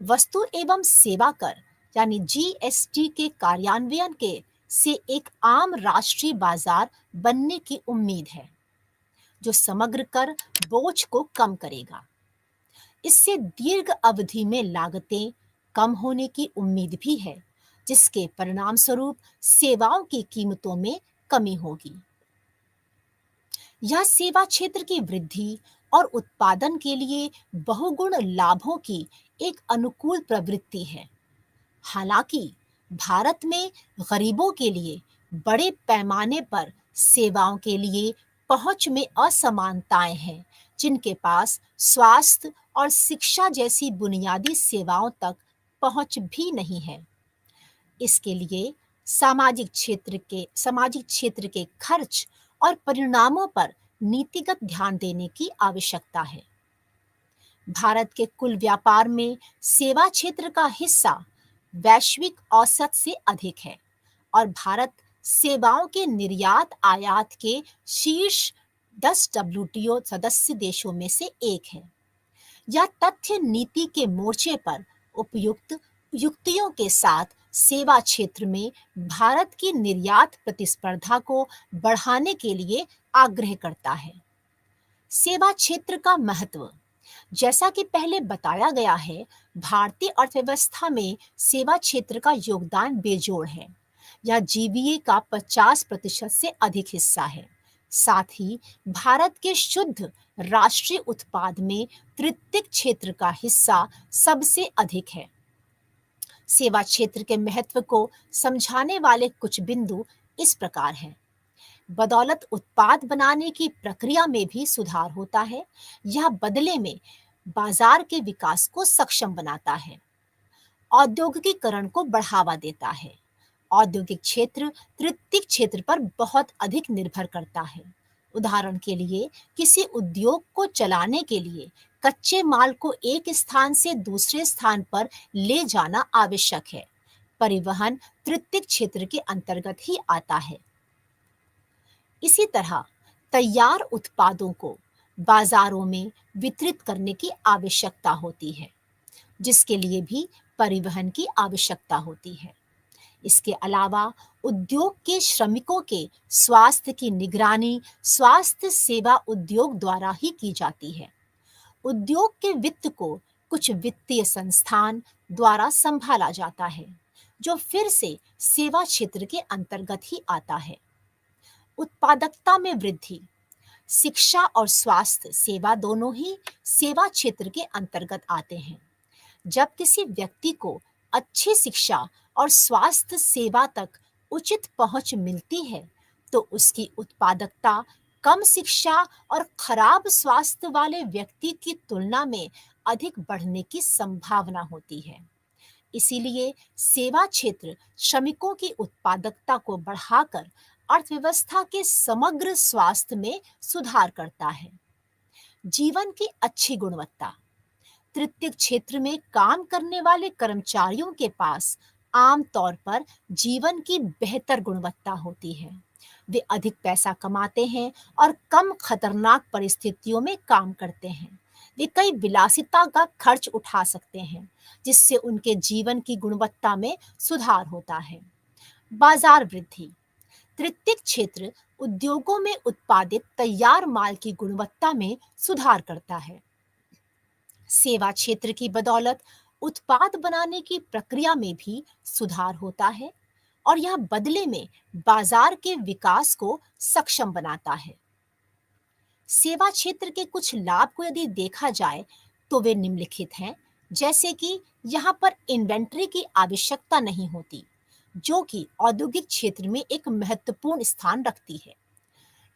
Speaker 1: वस्तु एवं सेवा कर यानी जीएसटी के कार्यान्वयन के से एक आम राष्ट्रीय बाजार बनने की उम्मीद है, जो समग्र कर बोझ को कम करेगा। इससे दीर्घ अवधि में लागतें कम होने की उम्मीद भी है, जिसके परिणाम स्वरूप सेवाओं की कीमतों में कमी होगी। यह सेवा क्षेत्र की वृद्धि और उत्पादन के लिए बहुगुण लाभों की एक अनुकूल प्रवृत्ति है। हालांकि भारत में गरीबों के लिए बड़े पैमाने पर सेवाओं के लिए पहुंच में असमानताएं हैं, जिनके पास स्वास्थ्य और शिक्षा जैसी बुनियादी सेवाओं तक पहुंच भी नहीं है। इसके लिए सामाजिक क्षेत्र के खर्च और परिणामों पर नीतिगत ध्यान देने की आवश्यकता है। भारत के कुल व्यापार में सेवा क्षेत्र का हिस्सा वैश्विक औसत से अधिक है और भारत सेवाओं के निर्यात आयात के शीर्ष 10 डब्ल्यूटीओ सदस्य देशों में से एक है। यह तथ्य नीति के मोर्चे पर उपयुक्त युक्तियों के साथ सेवा क्षेत्र में भारत की निर्यात प्रतिस्पर्धा को बढ़ाने के लिए आग्रह करता है। सेवा क्षेत्र का महत्व, जैसा कि पहले बताया गया है, भारतीय अर्थव्यवस्था में सेवा क्षेत्र का योगदान बेजोड़ है। यह जीडीपी का 50% से अधिक हिस्सा है। साथ ही भारत के शुद्ध राष्ट्रीय उत्पाद में तृतीयक क्षेत्र का हिस्सा सबसे अधिक है। सेवा क्षेत्र के महत्व को समझाने वाले कुछ बिंदु इस प्रकार हैं। बदौलत उत्पाद बनाने की प्रक्रिया में भी सुधार होता है। यह बदले में बाजार के विकास को सक्षम बनाता है, औद्योगिकीकरण को बढ़ावा देता है। औद्योगिक क्षेत्र तृतीयक क्षेत्र पर बहुत अधिक निर्भर करता है। उदाहरण के लिए, किसी उद्योग को चलाने के लिए कच्चे माल को एक स्थान से दूसरे स्थान पर ले जाना आवश्यक है। परिवहन तृतीयक क्षेत्र के अंतर्गत ही आता है। इसी तरह तैयार उत्पादों को बाजारों में वितरित करने की आवश्यकता होती है, जिसके लिए भी परिवहन की आवश्यकता होती है। इसके अलावा उद्योग के श्रमिकों के स्वास्थ्य की निगरानी स्वास्थ्य सेवा उद्योग द्वारा ही की जाती है। उद्योग के वित्त को कुछ वित्तीय संस्थान द्वारा संभाला जाता है, जो फिर से सेवा क्षेत्र के अंतर्गत ही आता है। उत्पादकता में वृद्धि, शिक्षा और स्वास्थ्य सेवा दोनों ही सेवा क्षेत्र के अंतर्गत आते हैं। जब किसी व्यक्ति को अच्छी शिक्षा और स्वास्थ्य सेवा तक उचित पहुंच मिलती है, तो उसकी उत्पादकता कम शिक्षा और खराब स्वास्थ्य वाले व्यक्ति की तुलना में अधिक बढ़ने की संभावना होती है। इसीलिए सेवा क्षेत्र श्रमिकों की उत्पादकता को बढ़ाकर अर्थव्यवस्था के समग्र स्वास्थ्य में सुधार करता है। जीवन की अच्छी गुणवत्ता, तृतीयक क्षेत्र में काम करने वाले कर्मचारियों के पास आमतौर पर जीवन की बेहतर गुणवत्ता होती है। वे अधिक पैसा कमाते हैं और कम खतरनाक परिस्थितियों में काम करते हैं। वे कई विलासिता का खर्च उठा सकते हैं, जिससे उनके जीवन की गुणवत्ता में सुधार होता है। बाजार वृद्धि, तृतीयक क्षेत्र उद्योगों में उत्पादित तैयार माल की गुणवत्ता में सुधार करता है। सेवा क्षेत्र की बदौलत उत्पाद बनाने की प्रक्रिया में भी सुधार होता है और यह बदले में बाजार के विकास को सक्षम बनाता है। सेवा क्षेत्र के कुछ लाभ को यदि देखा जाए तो वे निम्नलिखित हैं, जैसे कि यहाँ पर इन्वेंट्री की आवश्यकता नहीं होती, जो कि औद्योगिक क्षेत्र में एक महत्वपूर्ण स्थान रखती है।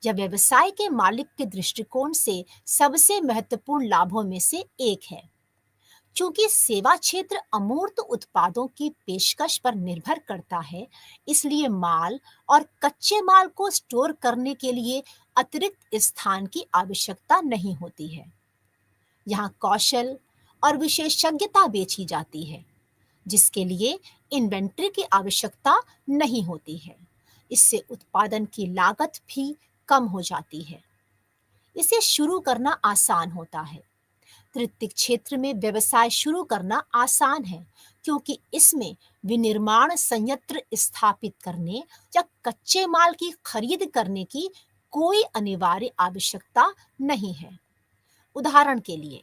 Speaker 1: यह व्यवसाय के मालिक के दृष्टिकोण से सबसे महत्वपूर्ण लाभों में से एक है। चूंकि सेवा क्षेत्र अमूर्त उत्पादों की पेशकश पर निर्भर करता है, इसलिए माल और कच्चे माल को स्टोर करने के लिए अतिरिक्त स्थान की आवश्यकता नहीं होती है। यहाँ कौशल और विशेषज्ञता बेची जाती है, जिसके लिए इन्वेंट्री की आवश्यकता नहीं होती है। इससे उत्पादन की लागत भी कम हो जाती है। इसे शुरू करना आसान होता है। तृतीयक क्षेत्र में व्यवसाय शुरू करना आसान है, क्योंकि इसमें विनिर्माण संयंत्र स्थापित करने या कच्चे माल की खरीद करने की कोई अनिवार्य आवश्यकता नहीं है। उदाहरण के लिए,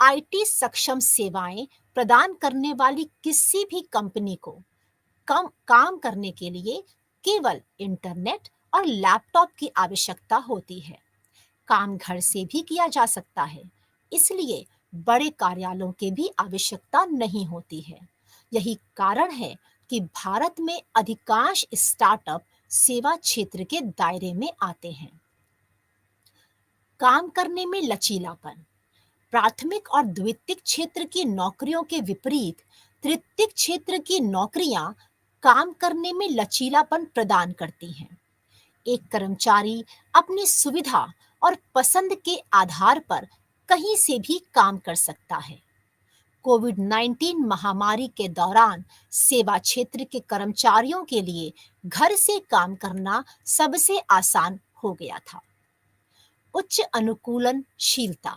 Speaker 1: आईटी सक्षम सेवाएं प्रदान करने वाली किसी भी कंपनी को कम काम करने के लिए केवल इंटरनेट और लैपटॉप की आवश्यकता होती है। काम घर से भी किया जा सकता है, इसलिए बड़े कार्यालयों की भी आवश्यकता नहीं होती है। यही कारण है कि भारत में अधिकांश स्टार्टअप सेवा क्षेत्र के दायरे में आते हैं। काम करने में लचीलापन, प्राथमिक और द्वितीयक क्षेत्र की नौकरियों के विपरीत तृतीयक क्षेत्र की नौकरियां काम करने में लचीलापन प्रदान करती हैं। एक कर्मचारी अपनी सुविधा और पसंद के आधार पर कहीं से भी काम कर सकता है। कोविड-19 महामारी के दौरान सेवा क्षेत्र के कर्मचारियों के लिए घर से काम करना सबसे आसान हो गया था। उच्च अनुकूलनशीलता।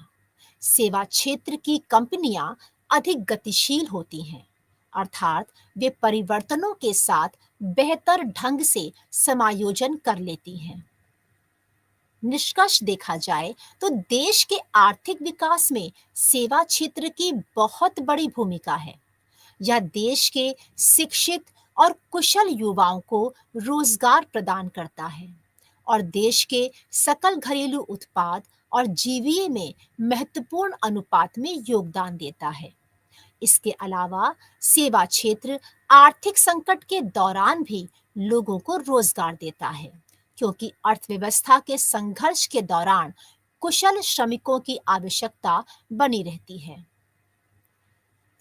Speaker 1: सेवा क्षेत्र की कंपनियां अधिक गतिशील होती हैं, अर्थात वे परिवर्तनों के साथ बेहतर ढंग से समायोजन कर लेती हैं। निष्कर्ष देखा जाए तो देश के आर्थिक विकास में सेवा क्षेत्र की बहुत बड़ी भूमिका है। यह देश के शिक्षित और कुशल युवाओं को रोजगार प्रदान करता है और देश के सकल घरेलू उत्पाद और जीवीए में महत्वपूर्ण अनुपात में योगदान देता है। इसके अलावा सेवा क्षेत्र आर्थिक संकट के दौरान भी लोगों को रोजगार देता है, क्योंकि अर्थव्यवस्था के संघर्ष के दौरान कुशल श्रमिकों की आवश्यकता बनी रहती है।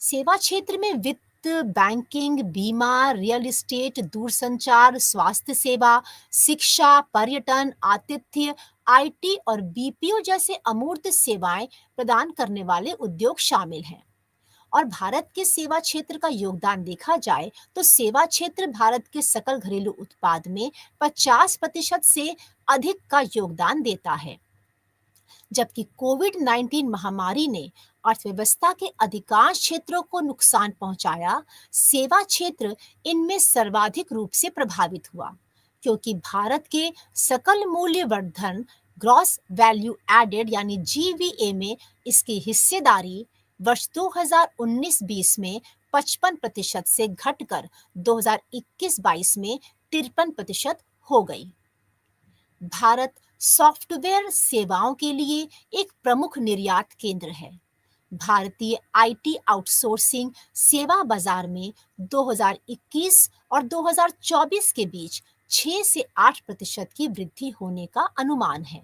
Speaker 1: सेवा क्षेत्र में वित्त, बैंकिंग, बीमा, रियल एस्टेट, दूरसंचार, स्वास्थ्य सेवा, शिक्षा, पर्यटन, आतिथ्य, आईटी और बीपीओ जैसे अमूर्त सेवाएं प्रदान करने वाले उद्योग शामिल हैं। और भारत के सेवा क्षेत्र का योगदान देखा जाए तो सेवा क्षेत्र भारत के सकल घरेलू उत्पाद में 50% से अधिक का योगदान देता है। जबकि कोविड-19 महामारी ने अर्थव्यवस्था के अधिकांश क्षेत्रों को नुकसान पहुंचाया, सेवा क्षेत्र इनमें सर्वाधिक रूप से प्रभावित हुआ, क्योंकि भारत के सकल मूल्य वर्धन ग्रॉस वैल्यू एडेड यानी जीवीए में इसकी हिस्सेदारी वर्ष 2019-20 में 55% से घटकर 2021-22 में 53% हो गई। भारत सॉफ्टवेयर सेवाओं के लिए एक प्रमुख निर्यात केंद्र है। भारतीय आईटी आउटसोर्सिंग सेवा बाजार में 2021 और 2024 के बीच 6 से 8% की वृद्धि होने का अनुमान है।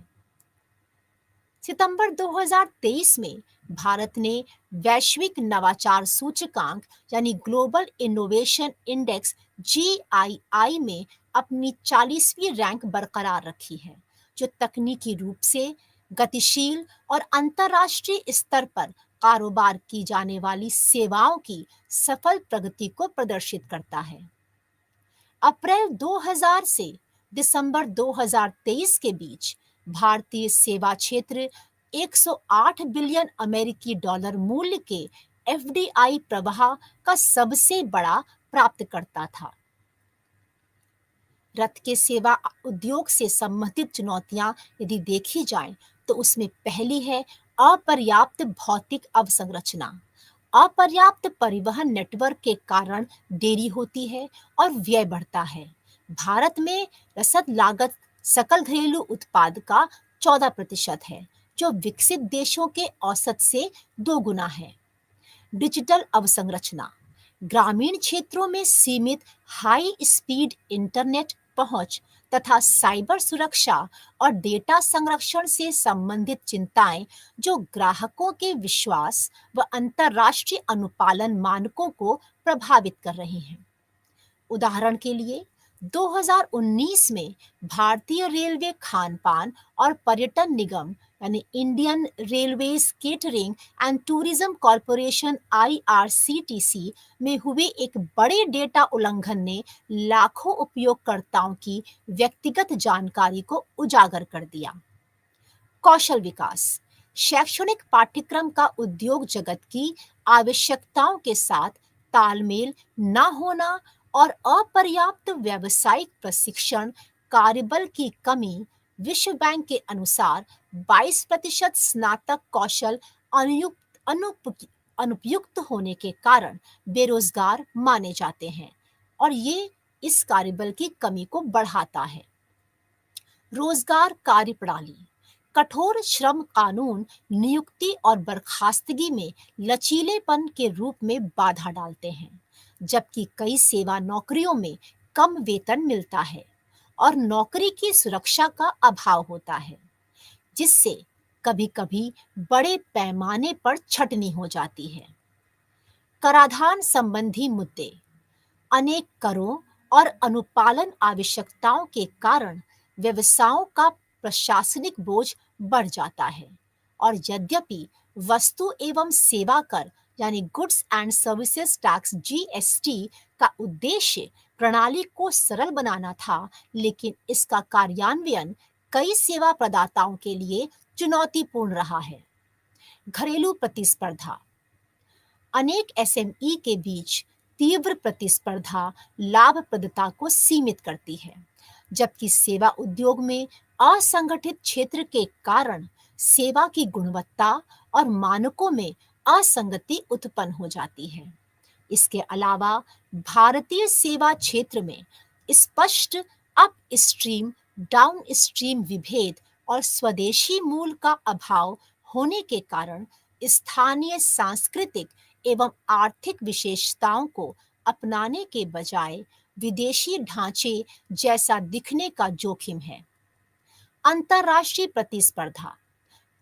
Speaker 1: सितंबर 2023 में भारत ने वैश्विक नवाचार सूचकांक यानी ग्लोबल इनोवेशन इंडेक्स जीआईआई में अपनी 40वीं रैंक बरकरार रखी है, जो तकनीकी रूप से गतिशील और अंतर्राष्ट्रीय स्तर पर कारोबार की जाने वाली सेवाओं की सफल प्रगति को प्रदर्शित करता है। अप्रैल 2000 से दिसंबर 2023 के बीच भारतीय सेवा क्षेत्र 108 बिलियन अमेरिकी डॉलर मूल्य के एफडीआई प्रवाह का सबसे बड़ा प्राप्तकर्ता था। रथ के सेवा उद्योग से संबंधित चुनौतियां यदि देखी जाएं, तो उसमें पहली है अपर्याप्त भौतिक अवसंरचना। अपर्याप्त परिवहन नेटवर्क के कारण देरी होती है और व्यय बढ़ता है। भारत में रसद लागत सकल घरेलू उत्पाद का 14% है, जो विकसित देशों के औसत से 2 गुना है। डिजिटल अवसंरचना। ग्रामीण क्षेत्रों में सीमित हाई स्पीड इंटरनेट पहुंच तथा साइबर सुरक्षा और डेटा संरक्षण से संबंधित चिंताएं, जो ग्राहकों के विश्वास व अंतर्राष्ट्रीय अनुपालन मानकों को प्रभावित कर रही हैं। उदाहरण के लिए 2019 में भारतीय रेलवे खान-पान और पर्यटन निगम यानी Indian railways catering and tourism corporation IRCTC में हुए एक बड़े डेटा उल्लंघन ने लाखों उपयोगकर्ताओं की व्यक्तिगत जानकारी को उजागर कर दिया। कौशल विकास। शैक्षणिक पाठ्यक्रम का उद्योग जगत की आवश्यकताओं के साथ तालमेल न होना और अपर्याप्त व्यावसायिक प्रशिक्षण कार्यबल की कमी। विश्व बैंक के अनुसार 22% स्नातक कौशल अनुपयुक्त होने के कारण बेरोजगार माने जाते हैं और ये इस कार्यबल की कमी को बढ़ाता है। रोजगार कार्यप्रणाली। कठोर श्रम कानून नियुक्ति और बर्खास्तगी में लचीलेपन के रूप में बाधा डालते हैं, जबकि कई सेवा नौकरियों में कम वेतन मिलता है और नौकरी की सुरक्षा का अभाव होता है, जिससे कभी-कभी बड़े पैमाने पर छटनी हो जाती है। कराधान संबंधी मुद्दे। अनेक करों और अनुपालन आवश्यकताओं के कारण व्यवसायों का प्रशासनिक बोझ बढ़ जाता है और यद्यपि वस्तु एवं सेवा कर यानी goods and services tax GST का उद्देश्य प्रणाली को सरल बनाना था, लेकिन इसका कार्यान्वयन कई सेवा प्रदाताओं के लिए चुनौतीपूर्ण रहा है। घरेलू प्रतिस्पर्धा। अनेक एसएमई के बीच तीव्र प्रतिस्पर्धा लाभप्रदता को सीमित करती है, जबकि सेवा उद्योग में असंगठित क्षेत्र के कारण सेवा की गुणवत्ता और मानकों में असंगति उत्पन्न हो जाती है। इसके अलावा भारतीय सेवा क्षेत्र में स्पष्ट अपस्ट्रीम डाउनस्ट्रीम विभेद और स्वदेशी मूल का अभाव होने के कारण स्थानीय सांस्कृतिक एवं आर्थिक विशेषताओं को अपनाने के बजाय विदेशी ढांचे जैसा दिखने का जोखिम है। अंतर्राष्ट्रीय प्रतिस्पर्धा।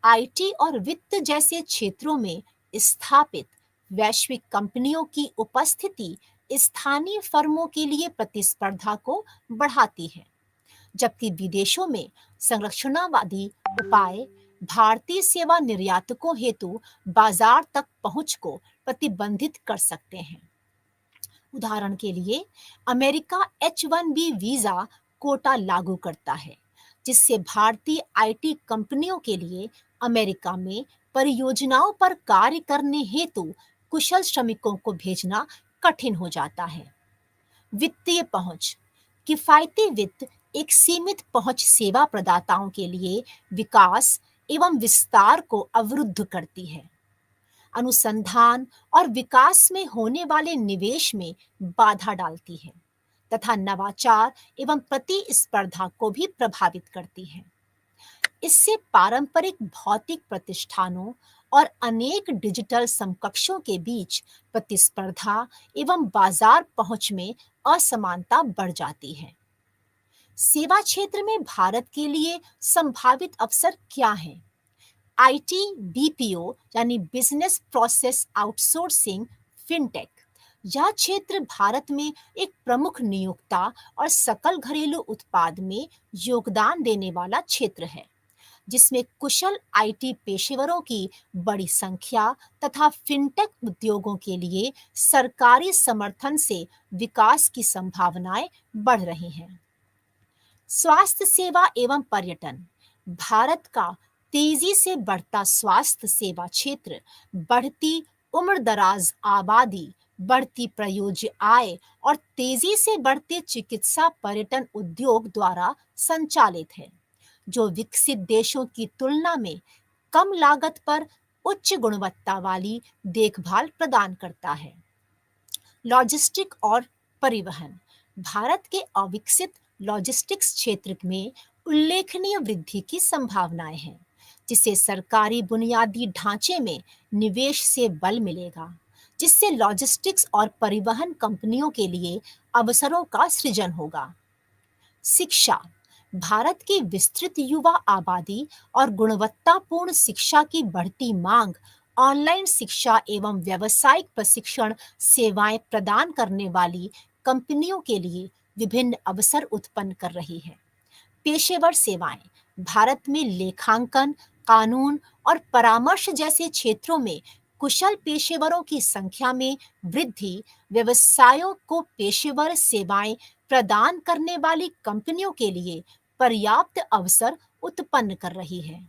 Speaker 1: आईटी और वित्त जैसे क्षेत्रों में स्थापित वैश्विक कंपनियों की उपस्थिति स्थानीय फर्मों के लिए प्रतिस्पर्धा को बढ़ाती है, जबकि विदेशों में संरक्षणवादी उपाय भारतीय सेवा निर्यातकों हेतु बाजार तक पहुंच को प्रतिबंधित कर सकते हैं। उदाहरण के लिए, अमेरिका H-1B वीजा कोटा लागू करता है, जिससे भारतीय आईटी कंपनियों के लिए अमेरिका में परियोजनाओं पर कार्य करने हेतु कुशल श्रमिकों को भेजना कठिन हो जाता है। वित्तीय पहुंच। किफायती वित्त एक सीमित पहुंच सेवा प्रदाताओं के लिए विकास एवं विस्तार को अवरुद्ध करती है, अनुसंधान और विकास में होने वाले निवेश में बाधा डालती है तथा नवाचार एवं प्रतिस्पर्धा को भी प्रभावित करती है। इससे पारंपरिक भौतिक प्रतिष्ठानों और अनेक डिजिटल समकक्षों के बीच प्रतिस्पर्धा एवं बाजार पहुंच में असमानता बढ़ जाती है। सेवा क्षेत्र में भारत के लिए संभावित अवसर क्या हैं? आईटी बीपीओ यानी बिजनेस प्रोसेस आउटसोर्सिंग फिनटेक। यह क्षेत्र भारत में एक प्रमुख नियोक्ता और सकल घरेलू उत्पाद में योगदान देने वाला क्षेत्र है, जिसमें कुशल आईटी पेशेवरों की बड़ी संख्या तथा फिनटेक उद्योगों के लिए सरकारी समर्थन से विकास की संभावनाएं बढ़ रही हैं। स्वास्थ्य सेवा एवं पर्यटन। भारत का तेजी से बढ़ता स्वास्थ्य सेवा क्षेत्र बढ़ती उम्रदराज आबादी, बढ़ती प्रयोज्य आय और तेजी से बढ़ते चिकित्सा पर्यटन उद्योग द्वारा संचालित है, जो विकसित देशों की तुलना में कम लागत पर उच्च गुणवत्ता वाली देखभाल प्रदान करता है। लॉजिस्टिक और परिवहन। भारत के अविकसित लॉजिस्टिक्स क्षेत्र में उल्लेखनीय वृद्धि की संभावनाएं हैं, जिससे सरकारी बुनियादी ढांचे में निवेश से बल मिलेगा, जिससे लॉजिस्टिक्स और परिवहन कंपनियों के लिए अवसरों का सृजन होगा। शिक्षा। भारत की विस्तृत युवा आबादी और गुणवत्तापूर्ण शिक्षा की बढ़ती मांग ऑनलाइन शिक्षा एवं व्यावसायिक प्रशिक्षण सेवाएं प्रदान करने वाली कंपनियों के लिए विभिन्न अवसर उत्पन्न कर रही है। पेशेवर सेवाएं। भारत में लेखांकन, कानून और परामर्श जैसे क्षेत्रों में कुशल पेशेवरों की संख्या में वृद्धि व्यवसायों को पेशेवर सेवाएं प्रदान करने वाली कंपनियों के लिए पर्याप्त अवसर उत्पन्न कर रही है।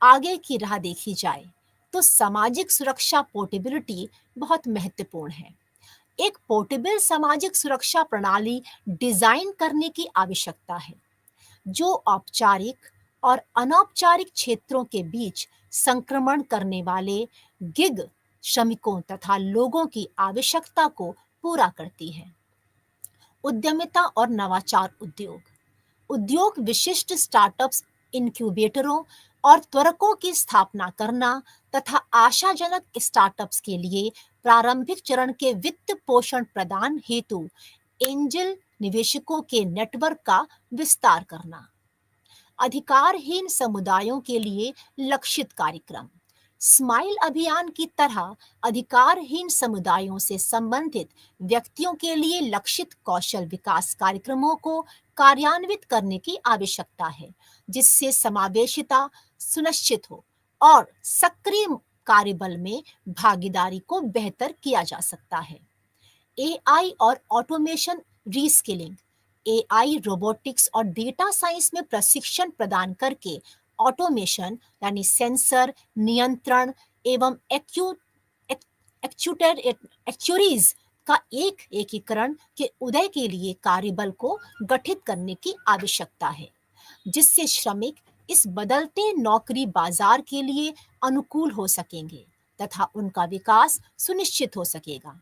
Speaker 1: आगे की राह देखी जाए तो सामाजिक सुरक्षा पोर्टेबिलिटी बहुत महत्वपूर्ण है। एक पोर्टेबल सामाजिक सुरक्षा प्रणाली डिजाइन करने की आवश्यकता है, जो औपचारिक और अनौपचारिक क्षेत्रों के बीच संक्रमण करने वाले गिग श्रमिकों तथा लोगों की आवश्यकता को पूरा करती है। उद्यमिता और नवाचार उद्योग। उद्योग विशिष्ट स्टार्टअप्स, इनक्यूबेटरों और त्वरकों की स्थापना करना तथा आशाजनक स्टार्टअप्स के लिए प्रारंभिक चरण के वित्त पोषण प्रदान हेतु एंजल निवेशकों के नेटवर्क का विस्तार करना। अधिकारहीन समुदायों के लिए लक्षित कार्यक्रम। स्माइल अभियान की तरह अधिकारहीन समुदायों से संबंधित व्यक्तियों के लिए लक्षित कौशल विकास कार्यक्रमों को कार्यान्वित करने की आवश्यकता है, जिससे समावेशिता सुनिश्चित हो और सक्रिय कार्यबल में भागीदारी को बेहतर किया जा सकता है। एआई और ऑटोमेशन रीस्किलिंग। एआई, रोबोटिक्स और डेटा साइंस में प्रशिक्षण प्रदान करके ऑटोमेशन यानी सेंसर, नियंत्रण एवं एक्चुएटरीज का एक एकीकरण के उदय के लिए कार्यबल को गठित करने की आवश्यकता है, जिससे श्रमिक इस बदलते नौकरी बाजार के लिए अनुकूल हो सकेंगे तथा उनका विकास सुनिश्चित हो सकेगा।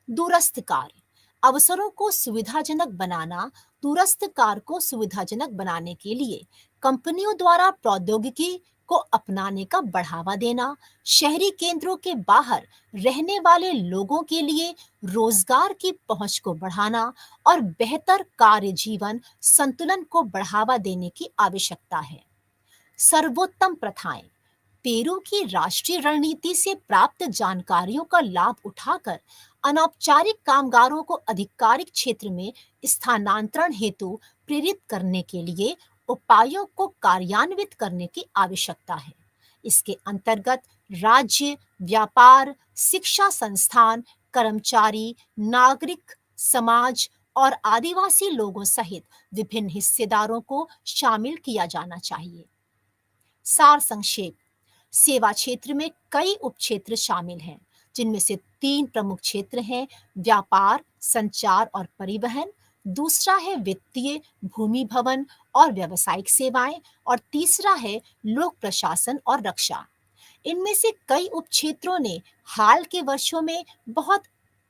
Speaker 1: दूरस्थ कार्य। अवसरों को सुविधाजनक बनाना। दूरस्थ कार्य को सुविधाजनक बनाने के लिए कंपनियों द्वारा प्रौद्योगिकी को अपनाने का बढ़ावा देना, शहरी केंद्रों के बाहर रहने वाले लोगों के लिए रोजगार की पहुंच को बढ़ाना और बेहतर कार्य जीवन संतुलन को बढ़ावा देने की आवश्यकता है। सर्वोत्तम प्रथाएं। पेरू की राष्ट्रीय रणनीति से प्राप्त जानकारियों का लाभ उठाकर अनौपचारिक कामगारों को आधिकारिक क्षेत्र में स्थानांतरण हेतु प्रेरित करने के लिए उपायों को कार्यान्वित करने की आवश्यकता है। इसके अंतर्गत राज्य, व्यापार, शिक्षा संस्थान, कर्मचारी, नागरिक समाज और आदिवासी लोगों सहित विभिन्न हिस्सेदारों को शामिल किया जाना चाहिए। सार संक्षेप। सेवा क्षेत्र में कई उपक्षेत्र शामिल हैं, जिनमें से 3 प्रमुख क्षेत्र हैं: व्यापार, संचार और परिवहन, दूसरा है वित्तीय, भूमि भवन और व्यावसायिक सेवाएं, और तीसरा है लोक प्रशासन और रक्षा। इनमें से कई उपक्षेत्रों ने हाल के वर्षों में बहुत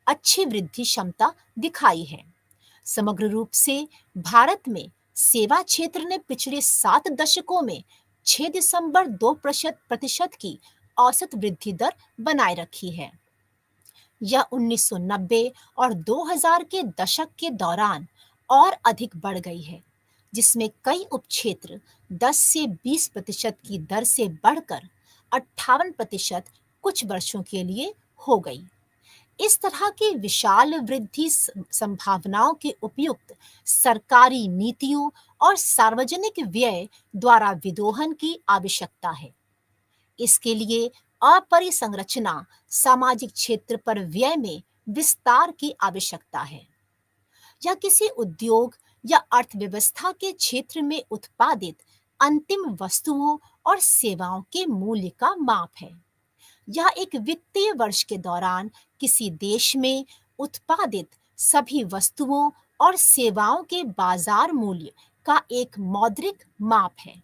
Speaker 1: अच्छी वृद्धि क्षमता दिखाई है। समग्र रूप से भारत में सेवा क्षेत्र ने पिछले 7 दशकों में 6.2% की औसत वृद्धि दर बनाए रखी है। यह 1990 और 2000 के दशक के दौरान और अधिक बढ़ गई है, जिसमें कई उपक्षेत्र 10 से 20% की दर से बढ़कर 58% कुछ वर्षों के लिए हो गई। इस तरह की विशाल वृद्धि संभावनाओं के उपयुक्त सरकारी नीतियों और सार्वजनिक व्यय द्वारा विदोहन की आवश्यकता है। इसके लिए अपरिसंरचना सामाजिक क्षेत्र पर व्यय में विस्तार की आवश्यकता है। यह किसी उद्योग या अर्थव्यवस्था के क्षेत्र में उत्पादित अंतिम वस्तुओं और सेवाओं के मूल्य का माप है। यह एक वित्तीय वर्ष के दौरान किसी देश में उत्पादित सभी वस्तुओं और सेवाओं के बाजार मूल्य का एक मौद्रिक माप है।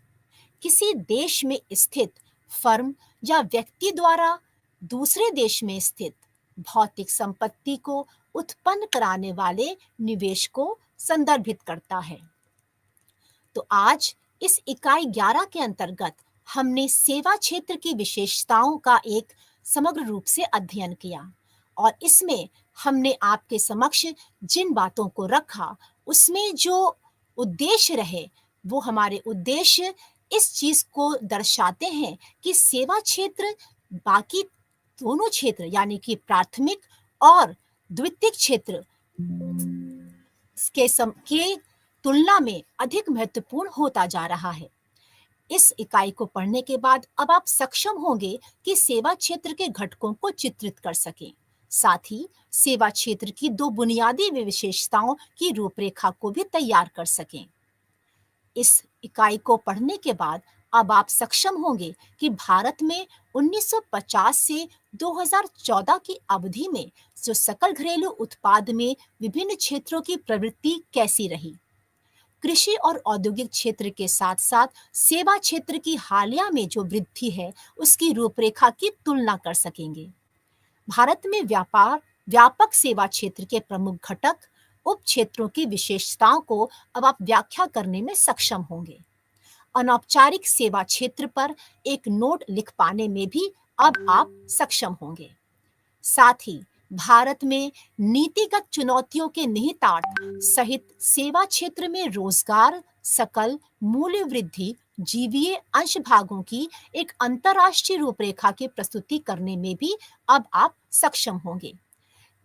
Speaker 1: किसी देश में स्थित फर्म या व्यक्ति द्वारा दूसरे देश में स्थित भौतिक संपत्ति को उत्पन्न कराने वाले निवेश को संदर्भित करता है। तो आज इस इकाई 11 के अंतर्गत हमने सेवा क्षेत्र की विशेषताओं का एक समग्र रूप से अध्ययन किया, और इसमें हमने आपके समक्ष जिन बातों को रखा उसमें जो उद्देश्य रहे वो हमारे उद्देश्य इस चीज को दर्शाते हैं कि सेवा क्षेत्र बाकी दोनों क्षेत्र यानी कि प्राथमिक और द्वितीयक क्षेत्र के तुलना में अधिक महत्वपूर्ण होता जा रहा है। इस इकाई को पढ़ने के बाद अब आप सक्षम होंगे कि सेवा क्षेत्र के घटकों को चित्रित कर सकें, साथ ही सेवा क्षेत्र की 2 बुनियादी विशेषताओं की रूपरेखा को भी तैयार कर सकें। इस इकाई को पढ़ने के बाद अब आप सक्षम होंगे कि भारत में 1950 से 2014 की अवधि में जो सकल घरेलू उत्पाद में विभिन्न क्षेत्रों की प्रवृत्ति कैसी रही। कृषि और औद्योगिक क्षेत्र के साथ साथ सेवा क्षेत्र की हालिया में जो वृद्धि है उसकी रूपरेखा की तुलना कर सकेंगे। भारत में व्यापक सेवा क्षेत्र के प्रमुख घटक उप क्षेत्रों की विशेषताओं को अब आप व्याख्या करने में सक्षम होंगे। अनौपचारिक सेवा क्षेत्र पर एक नोट लिख पाने में भी अब आप सक्षम होंगे। साथ ही भारत में नीतिगत चुनौतियों के निहितार्थ सहित सेवा क्षेत्र में रोजगार, सकल मूल्य वृद्धि, जीवीय अंश भागों की एक अंतर्राष्ट्रीय रूपरेखा की प्रस्तुति करने में भी अब आप सक्षम होंगे।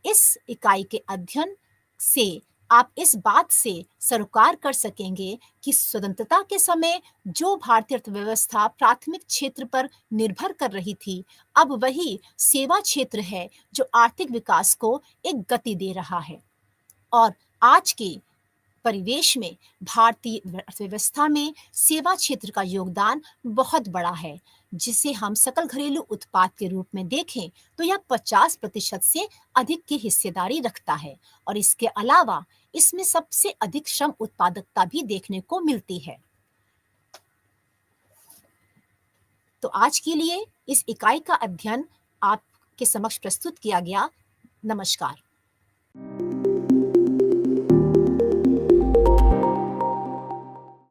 Speaker 1: इस इकाई के अध्ययन से आप इस बात से सरोकार कर सकेंगे कि स्वतंत्रता के समय जो भारतीय अर्थव्यवस्था प्राथमिक क्षेत्र पर निर्भर कर रही थी, अब वही सेवा क्षेत्र है जो आर्थिक विकास को एक गति दे रहा है। और आज के परिवेश में भारतीय अर्थव्यवस्था में सेवा क्षेत्र का योगदान बहुत बड़ा है, जिसे हम सकल घरेलू उत्पाद के रूप में देखें तो यह 50% से अधिक की हिस्सेदारी रखता है, और इसके अलावा इसमें सबसे अधिक श्रम उत्पादकता भी देखने को मिलती है। तो आज के लिए इस इकाई का अध्ययन आपके समक्ष प्रस्तुत किया गया। नमस्कार।